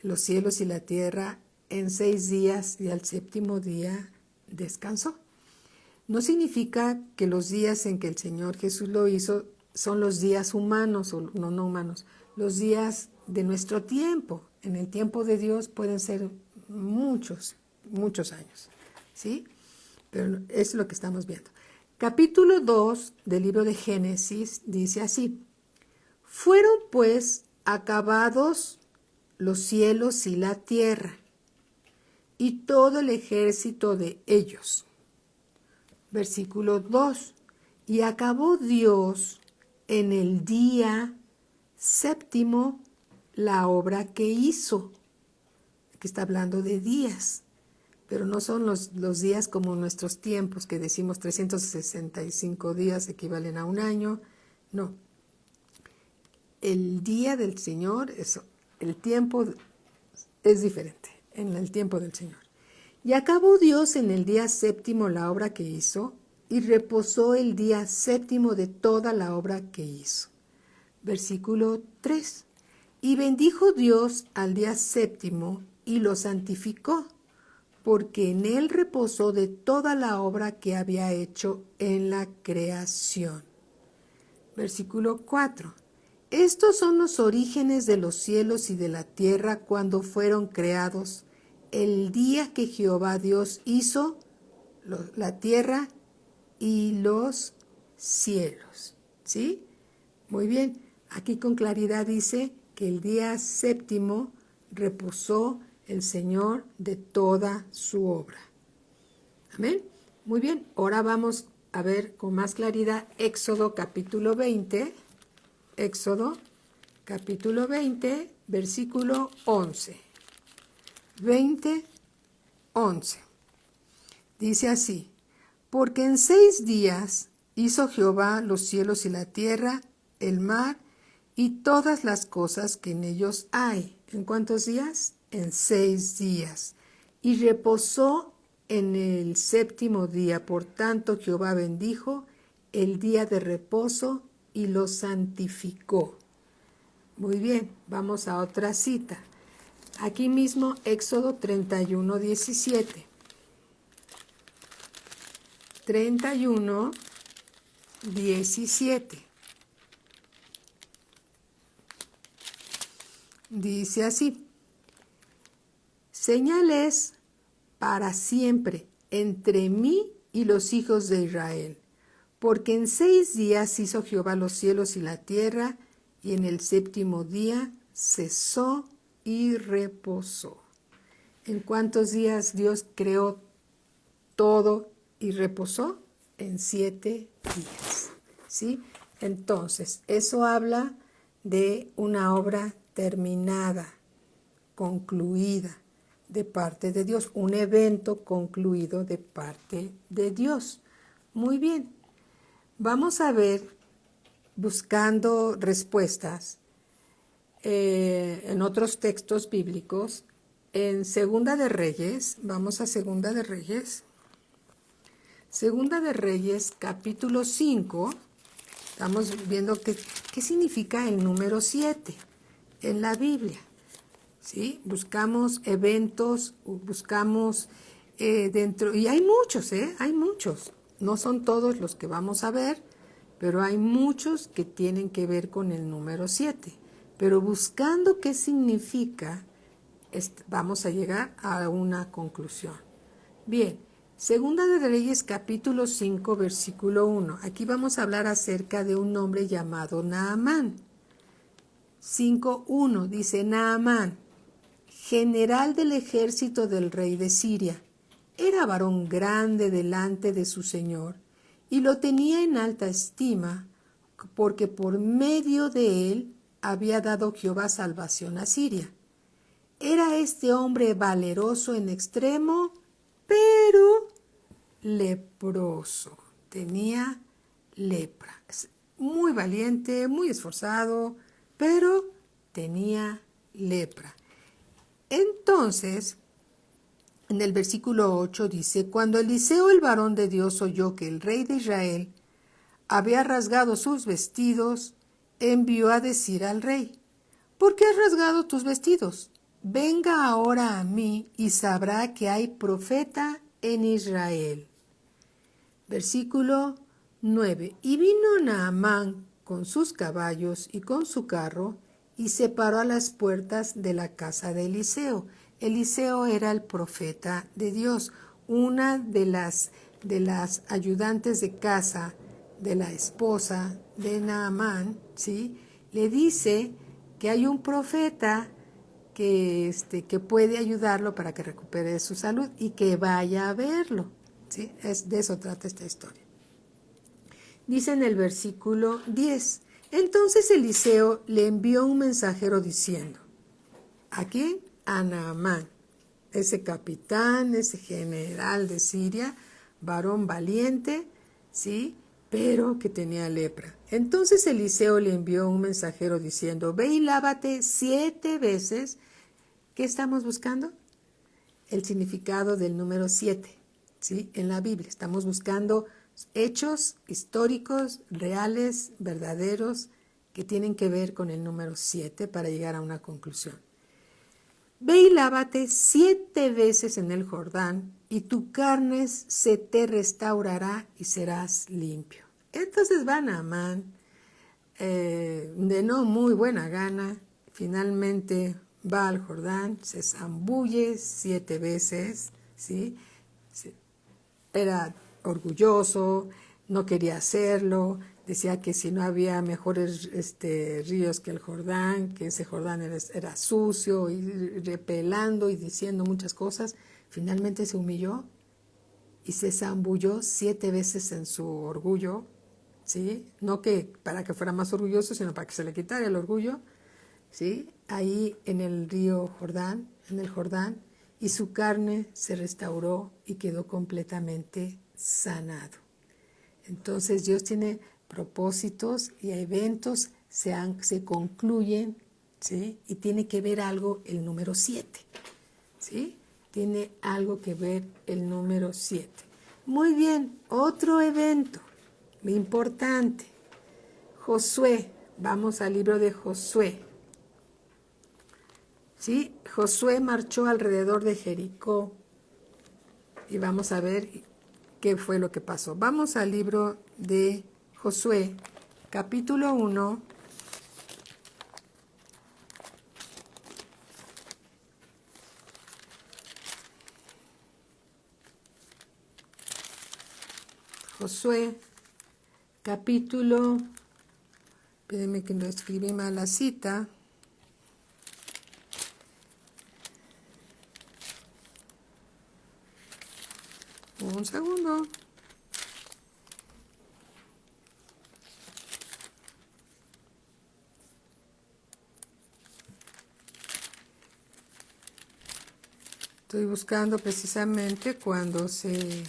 los cielos y la tierra en 6 días y al séptimo día descansó. No significa que los días en que el Señor Jesús lo hizo son los días humanos, o no humanos, los días de nuestro tiempo. En el tiempo de Dios pueden ser muchos años, ¿sí? Pero es lo que estamos viendo. Capítulo 2 del libro de Génesis dice así: fueron pues acabados los cielos y la tierra y todo el ejército de ellos. Versículo 2. Y acabó Dios en el día séptimo la obra que hizo. Aquí está hablando de días, pero no son los días como nuestros tiempos, que decimos 365 días equivalen a un año. No. El día del Señor, el tiempo es diferente, en el tiempo del Señor. Y acabó Dios en el día séptimo la obra que hizo, y reposó el día séptimo de toda la obra que hizo. Versículo 3. Y bendijo Dios al día séptimo y lo santificó, porque en él reposó de toda la obra que había hecho en la creación. Versículo 4. Estos son los orígenes de los cielos y de la tierra cuando fueron creados, el día que Jehová Dios hizo la tierra y los cielos. ¿Sí? Muy bien. Aquí con claridad dice que el día séptimo reposó el Señor de toda su obra. Amén. Muy bien. Ahora vamos a ver con más claridad Éxodo capítulo 20. Éxodo capítulo 20, versículo 11. 20, 11. Dice así: porque en 6 días hizo Jehová los cielos y la tierra, el mar y todas las cosas que en ellos hay. ¿En cuántos días? En 6 días. Y reposó en el séptimo día. Por tanto, Jehová bendijo el día de reposo y lo santificó. Muy bien, vamos a otra cita. Aquí mismo, Éxodo 31, 17. 31, 17. Dice así: señales para siempre entre mí y los hijos de Israel, porque en 6 días hizo Jehová los cielos y la tierra, y en el séptimo día cesó y reposó. ¿En cuántos días Dios creó todo y reposó? En 7 días. ¿Sí? Entonces, eso habla de una obra terminada, concluida de parte de Dios, un evento concluido de parte de Dios. Muy bien, vamos a ver, buscando respuestas en otros textos bíblicos, en Segunda de Reyes, vamos a Segunda de Reyes, Segunda de Reyes, capítulo 5, estamos viendo qué significa el número 7 en la Biblia. ¿Sí? Buscamos eventos, buscamos dentro, y hay muchos, hay muchos. No son todos los que vamos a ver, pero hay muchos que tienen que ver con el número 7. Pero buscando qué significa, vamos a llegar a una conclusión. Bien, Segunda de Reyes capítulo 5, versículo 1. Aquí vamos a hablar acerca de un hombre llamado Naamán. 5:1 dice: Naamán, general del ejército del rey de Siria, era varón grande delante de su señor, y lo tenía en alta estima, porque por medio de él había dado Jehová salvación a Siria. Era este hombre valeroso en extremo, pero leproso. Tenía lepra. Muy valiente, muy esforzado, pero tenía lepra. Entonces, en el versículo 8 dice: cuando Eliseo, el varón de Dios, oyó que el rey de Israel había rasgado sus vestidos, envió a decir al rey: ¿por qué has rasgado tus vestidos? Venga ahora a mí y sabrá que hay profeta en Israel. Versículo 9. Y vino Naamán con sus caballos y con su carro, y se paró a las puertas de la casa de Eliseo. Eliseo era el profeta de Dios. Una de las ayudantes de casa de la esposa de Naamán, ¿sí?, le dice que hay un profeta que puede ayudarlo para que recupere su salud y que vaya a verlo. ¿Sí? De eso trata esta historia. Dice en el versículo 10: entonces Eliseo le envió un mensajero diciendo: ¿a quién? A Naamán, ese capitán, ese general de Siria, varón valiente, ¿sí?, pero que tenía lepra. Entonces Eliseo le envió un mensajero diciendo: ve y lávate 7 veces. ¿Qué estamos buscando? El significado del número 7, ¿sí?, en la Biblia. Estamos buscando hechos históricos, reales, verdaderos, que tienen que ver con el número 7 para llegar a una conclusión. Ve y lávate 7 veces en el Jordán, y tu carne se te restaurará y serás limpio. Entonces va Naamán, de no muy buena gana, finalmente va al Jordán, se zambulle 7 veces, ¿sí? Era orgulloso, no quería hacerlo, decía que si no había mejores ríos que el Jordán, que ese Jordán era sucio, y repelando y diciendo muchas cosas. Finalmente se humilló y se zambulló 7 veces en su orgullo, ¿sí? No que para que fuera más orgulloso, sino para que se le quitara el orgullo, ¿sí? Ahí en el río Jordán, en el Jordán, y su carne se restauró y quedó completamente sanado. Entonces Dios tiene propósitos y eventos se concluyen, ¿sí? Y tiene que ver algo el número 7, ¿sí? Tiene algo que ver el número 7. Muy bien, otro evento importante. Josué, vamos al libro de Josué. ¿Sí? Josué marchó alrededor de Jericó y vamos a ver qué fue lo que pasó. Vamos al libro de Josué, capítulo 1. Josué, capítulo, espérenme que no escribí mal la cita. Un segundo. Estoy buscando precisamente cuando se...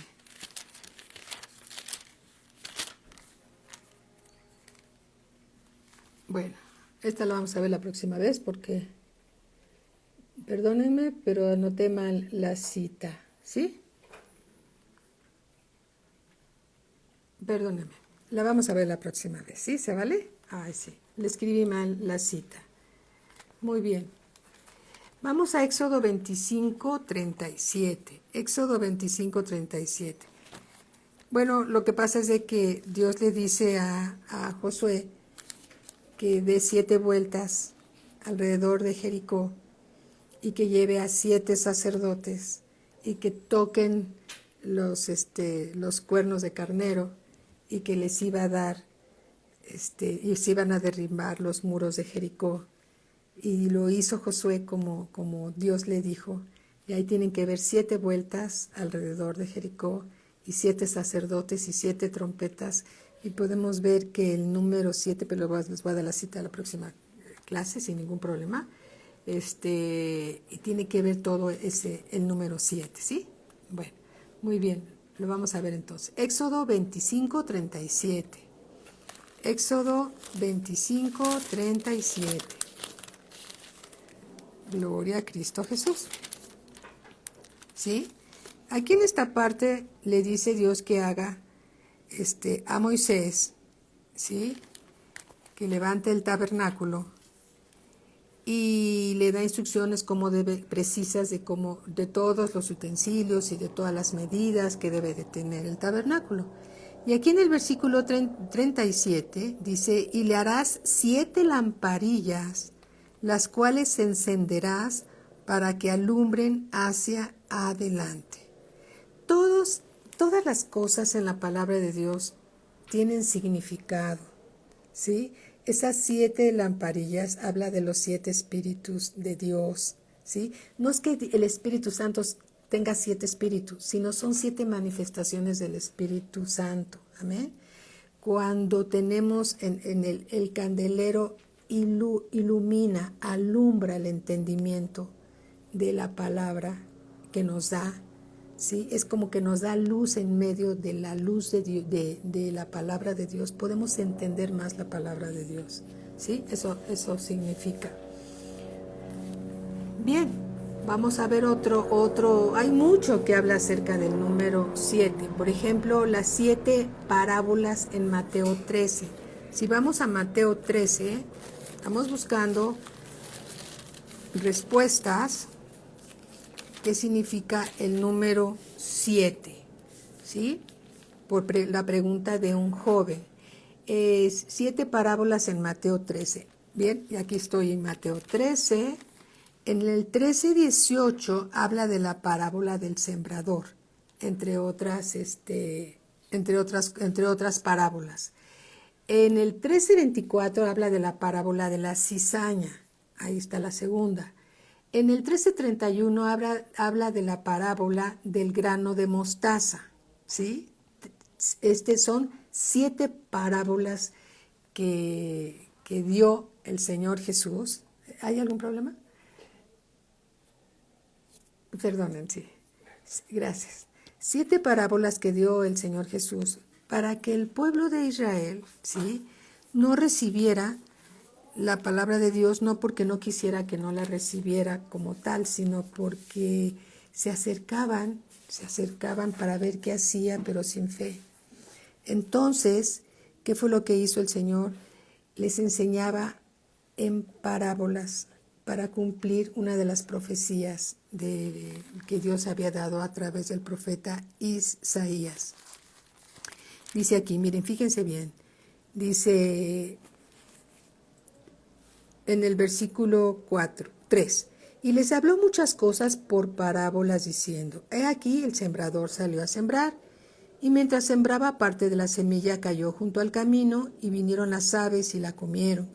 Bueno, esta la vamos a ver la próxima vez porque, perdónenme, pero anoté mal la cita, ¿sí? Perdónenme, la vamos a ver la próxima vez, ¿sí? ¿Se vale? Ay, sí, le escribí mal la cita. Muy bien. Vamos a Éxodo 25:37. Éxodo 25:37. Bueno, lo que pasa es de que Dios le dice a Josué que dé 7 vueltas alrededor de Jericó y que lleve a 7 sacerdotes y que toquen los cuernos de carnero y que les iba a dar, y se iban a derribar los muros de Jericó. Y lo hizo Josué como Dios le dijo. Y ahí tienen que ver 7 vueltas alrededor de Jericó y 7 sacerdotes y 7 trompetas. Y podemos ver que el número 7, pero les voy a dar la cita a la próxima clase sin ningún problema. Y tiene que ver todo el número 7, ¿sí? Bueno, muy bien, lo vamos a ver entonces. Éxodo 25:37. Éxodo 25:37. Gloria a Cristo Jesús. ¿Sí? Aquí en esta parte le dice Dios que haga a Moisés, ¿sí? Que levante el tabernáculo y le da instrucciones precisas de todos los utensilios y de todas las medidas que debe de tener el tabernáculo. Y aquí en el versículo 37 dice, y le harás 7 lamparillas, las cuales encenderás para que alumbren hacia adelante. Todas las cosas en la palabra de Dios tienen significado, ¿sí? Esas 7 lamparillas habla de los 7 espíritus de Dios, ¿sí? No es que el Espíritu Santo tenga 7 espíritus, sino son 7 manifestaciones del Espíritu Santo, amén. Cuando tenemos en el candelero ilumina, alumbra el entendimiento de la palabra que nos da, ¿sí? Es como que nos da luz en medio de la luz de la palabra de Dios. Podemos entender más la palabra de Dios, ¿sí? Eso significa. Bien, vamos a ver otro. Hay mucho que habla acerca del número 7. Por ejemplo, las 7 parábolas en Mateo 13. Si vamos a Mateo 13, estamos buscando respuestas. ¿Qué significa el número 7? ¿Sí? Por la pregunta de un joven. 7 parábolas en Mateo 13. Bien, y aquí estoy en Mateo 13. En el 13:18 habla de la parábola del sembrador, entre otras parábolas. En el 13:24 habla de la parábola de la cizaña. Ahí está la segunda. En el 13:31 habla de la parábola del grano de mostaza. ¿Sí? Son 7 parábolas que dio el Señor Jesús. ¿Hay algún problema? Perdonen, sí. Gracias. 7 parábolas que dio el Señor Jesús para que el pueblo de Israel, ¿sí?, no recibiera la palabra de Dios, no porque no quisiera que no la recibiera como tal, sino porque se acercaban para ver qué hacía, pero sin fe. Entonces, ¿qué fue lo que hizo el Señor? Les enseñaba en parábolas para cumplir una de las profecías que Dios había dado a través del profeta Isaías. Dice aquí, miren, fíjense bien, dice en el versículo 3, y les habló muchas cosas por parábolas diciendo, he aquí el sembrador salió a sembrar, y mientras sembraba parte de la semilla cayó junto al camino, y vinieron las aves y la comieron.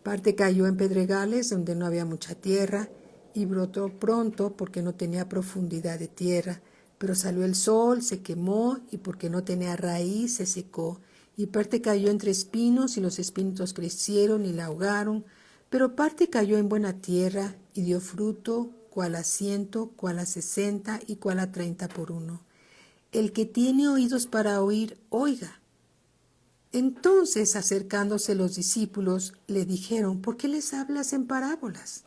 Parte cayó en pedregales donde no había mucha tierra, y brotó pronto porque no tenía profundidad de tierra. Pero salió el sol, se quemó, y porque no tenía raíz se secó. Y parte cayó entre espinos, y los espinos crecieron y la ahogaron. Pero parte cayó en buena tierra, y dio fruto, cual a 100, cual a 60, y cual a 30 por uno. El que tiene oídos para oír, oiga. Entonces, acercándose los discípulos, le dijeron, ¿por qué les hablas en parábolas?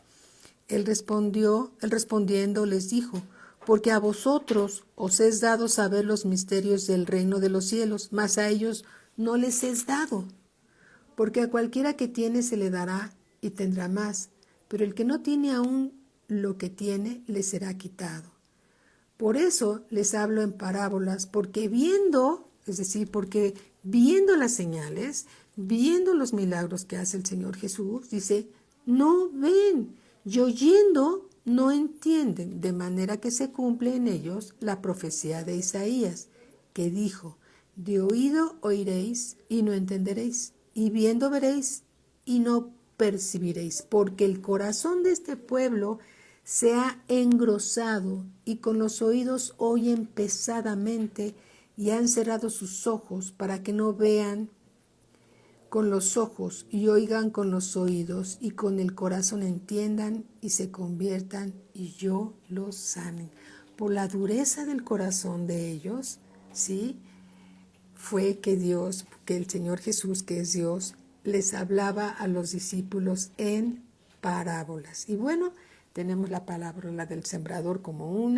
Él respondiendo les dijo, porque a vosotros os es dado saber los misterios del reino de los cielos, mas a ellos no les es dado. Porque a cualquiera que tiene se le dará y tendrá más, pero el que no tiene aún lo que tiene le será quitado. Por eso les hablo en parábolas, porque porque viendo las señales, viendo los milagros que hace el Señor Jesús, dice, no ven, y oyendo no entienden, de manera que se cumple en ellos la profecía de Isaías, que dijo, de oído oiréis y no entenderéis, y viendo veréis y no percibiréis, porque el corazón de este pueblo se ha engrosado y con los oídos oyen pesadamente y han cerrado sus ojos para que no vean con los ojos y oigan con los oídos y con el corazón entiendan y se conviertan y yo los sane. Por la dureza del corazón de ellos, ¿sí?, fue que el Señor Jesús, que es Dios, les hablaba a los discípulos en parábolas. Y bueno, tenemos la parábola del sembrador como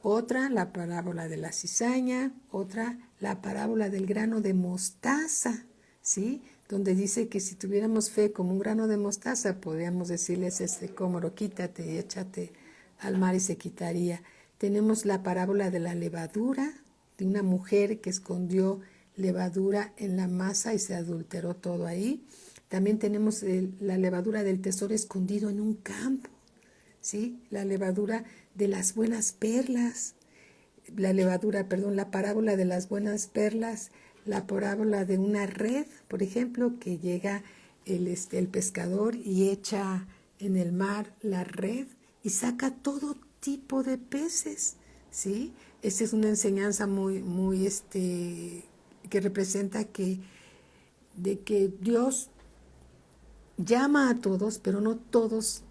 otra, la parábola de la cizaña, otra, la parábola del grano de mostaza, ¿sí?, donde dice que si tuviéramos fe como un grano de mostaza, podríamos decirles cómoro, quítate y échate al mar y se quitaría. Tenemos la parábola de la levadura, de una mujer que escondió levadura en la masa y se adulteró todo ahí. También tenemos la levadura del tesoro escondido en un campo, ¿sí? La levadura de las buenas perlas, la parábola de las buenas perlas, la parábola de una red, por ejemplo, que llega el pescador y echa en el mar la red y saca todo tipo de peces, ¿sí? Esta es una enseñanza muy que representa de que Dios llama a todos, pero no todos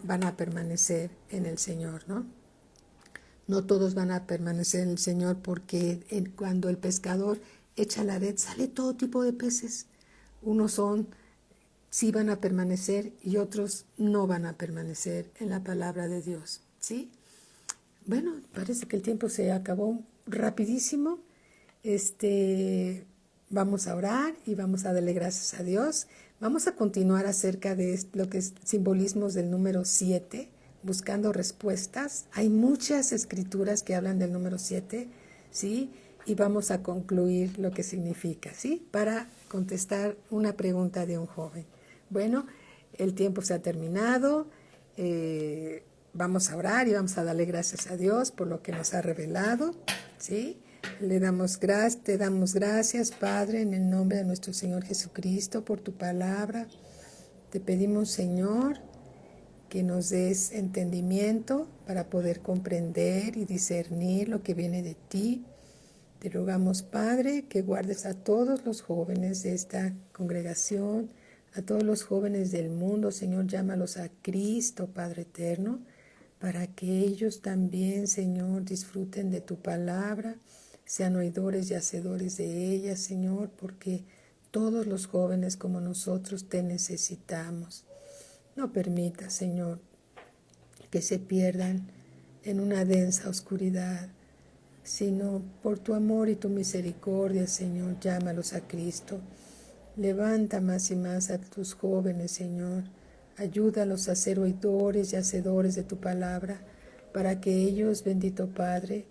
van a permanecer en el Señor, ¿no? No todos van a permanecer en el Señor porque cuando el pescador echa la red sale todo tipo de peces. Unos sí van a permanecer y otros no van a permanecer en la palabra de Dios, ¿sí? Bueno, parece que el tiempo se acabó rapidísimo. Vamos a orar y vamos a darle gracias a Dios. Vamos a continuar acerca de lo que es simbolismos del número 7, buscando respuestas. Hay muchas escrituras que hablan del número 7, ¿sí? Y vamos a concluir lo que significa, ¿sí? Para contestar una pregunta de un joven. Bueno, el tiempo se ha terminado. Vamos a orar y vamos a darle gracias a Dios por lo que nos ha revelado, ¿sí? Te damos gracias, Padre, en el nombre de nuestro Señor Jesucristo, por tu palabra. Te pedimos, Señor, que nos des entendimiento para poder comprender y discernir lo que viene de ti. Te rogamos, Padre, que guardes a todos los jóvenes de esta congregación, a todos los jóvenes del mundo, Señor, llámalos a Cristo, Padre eterno, para que ellos también, Señor, disfruten de tu palabra, sean oidores y hacedores de ella, Señor, porque todos los jóvenes como nosotros te necesitamos. No permita, Señor, que se pierdan en una densa oscuridad, sino por tu amor y tu misericordia, Señor, llámalos a Cristo. Levanta más y más a tus jóvenes, Señor. Ayúdalos a ser oidores y hacedores de tu palabra, para que ellos, bendito Padre,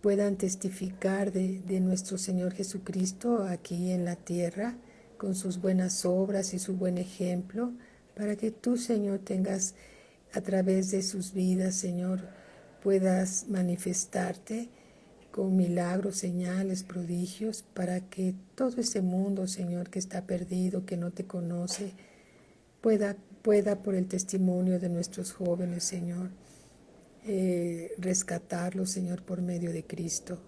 puedan testificar de nuestro Señor Jesucristo aquí en la tierra, con sus buenas obras y su buen ejemplo, para que tú, Señor, tengas a través de sus vidas, Señor, puedas manifestarte con milagros, señales, prodigios, para que todo ese mundo, Señor, que está perdido, que no te conoce, pueda por el testimonio de nuestros jóvenes, Señor, rescatarlos, Señor, por medio de Cristo.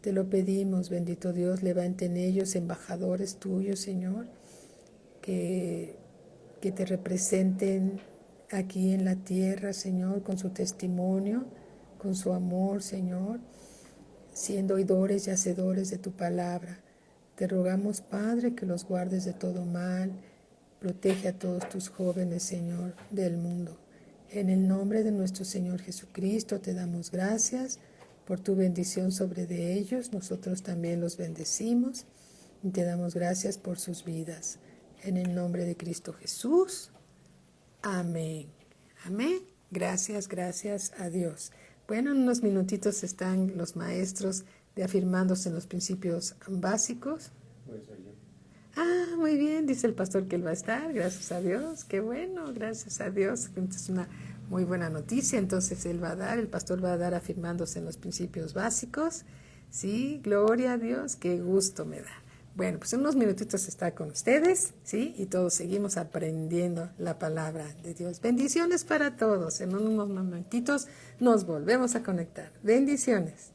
Te lo pedimos, bendito Dios, levanta en ellos embajadores tuyos, Señor, que te representen aquí en la tierra, Señor, con su testimonio, con su amor, Señor, siendo oidores y hacedores de tu palabra. Te rogamos, Padre, que los guardes de todo mal, protege a todos tus jóvenes, Señor, del mundo. En el nombre de nuestro Señor Jesucristo te damos gracias por tu bendición sobre de ellos. Nosotros también los bendecimos y te damos gracias por sus vidas. En el nombre de Cristo Jesús. Amén. Amén. Gracias a Dios. Bueno, en unos minutitos están los maestros de afirmándose en los principios básicos. Muy bien, dice el pastor que él va a estar, gracias a Dios, qué bueno, gracias a Dios, es una muy buena noticia. Entonces el pastor va a dar afirmándose en los principios básicos, sí, gloria a Dios, qué gusto me da. Bueno, pues en unos minutitos está con ustedes, sí, y todos seguimos aprendiendo la palabra de Dios. Bendiciones para todos, en unos momentitos nos volvemos a conectar, bendiciones.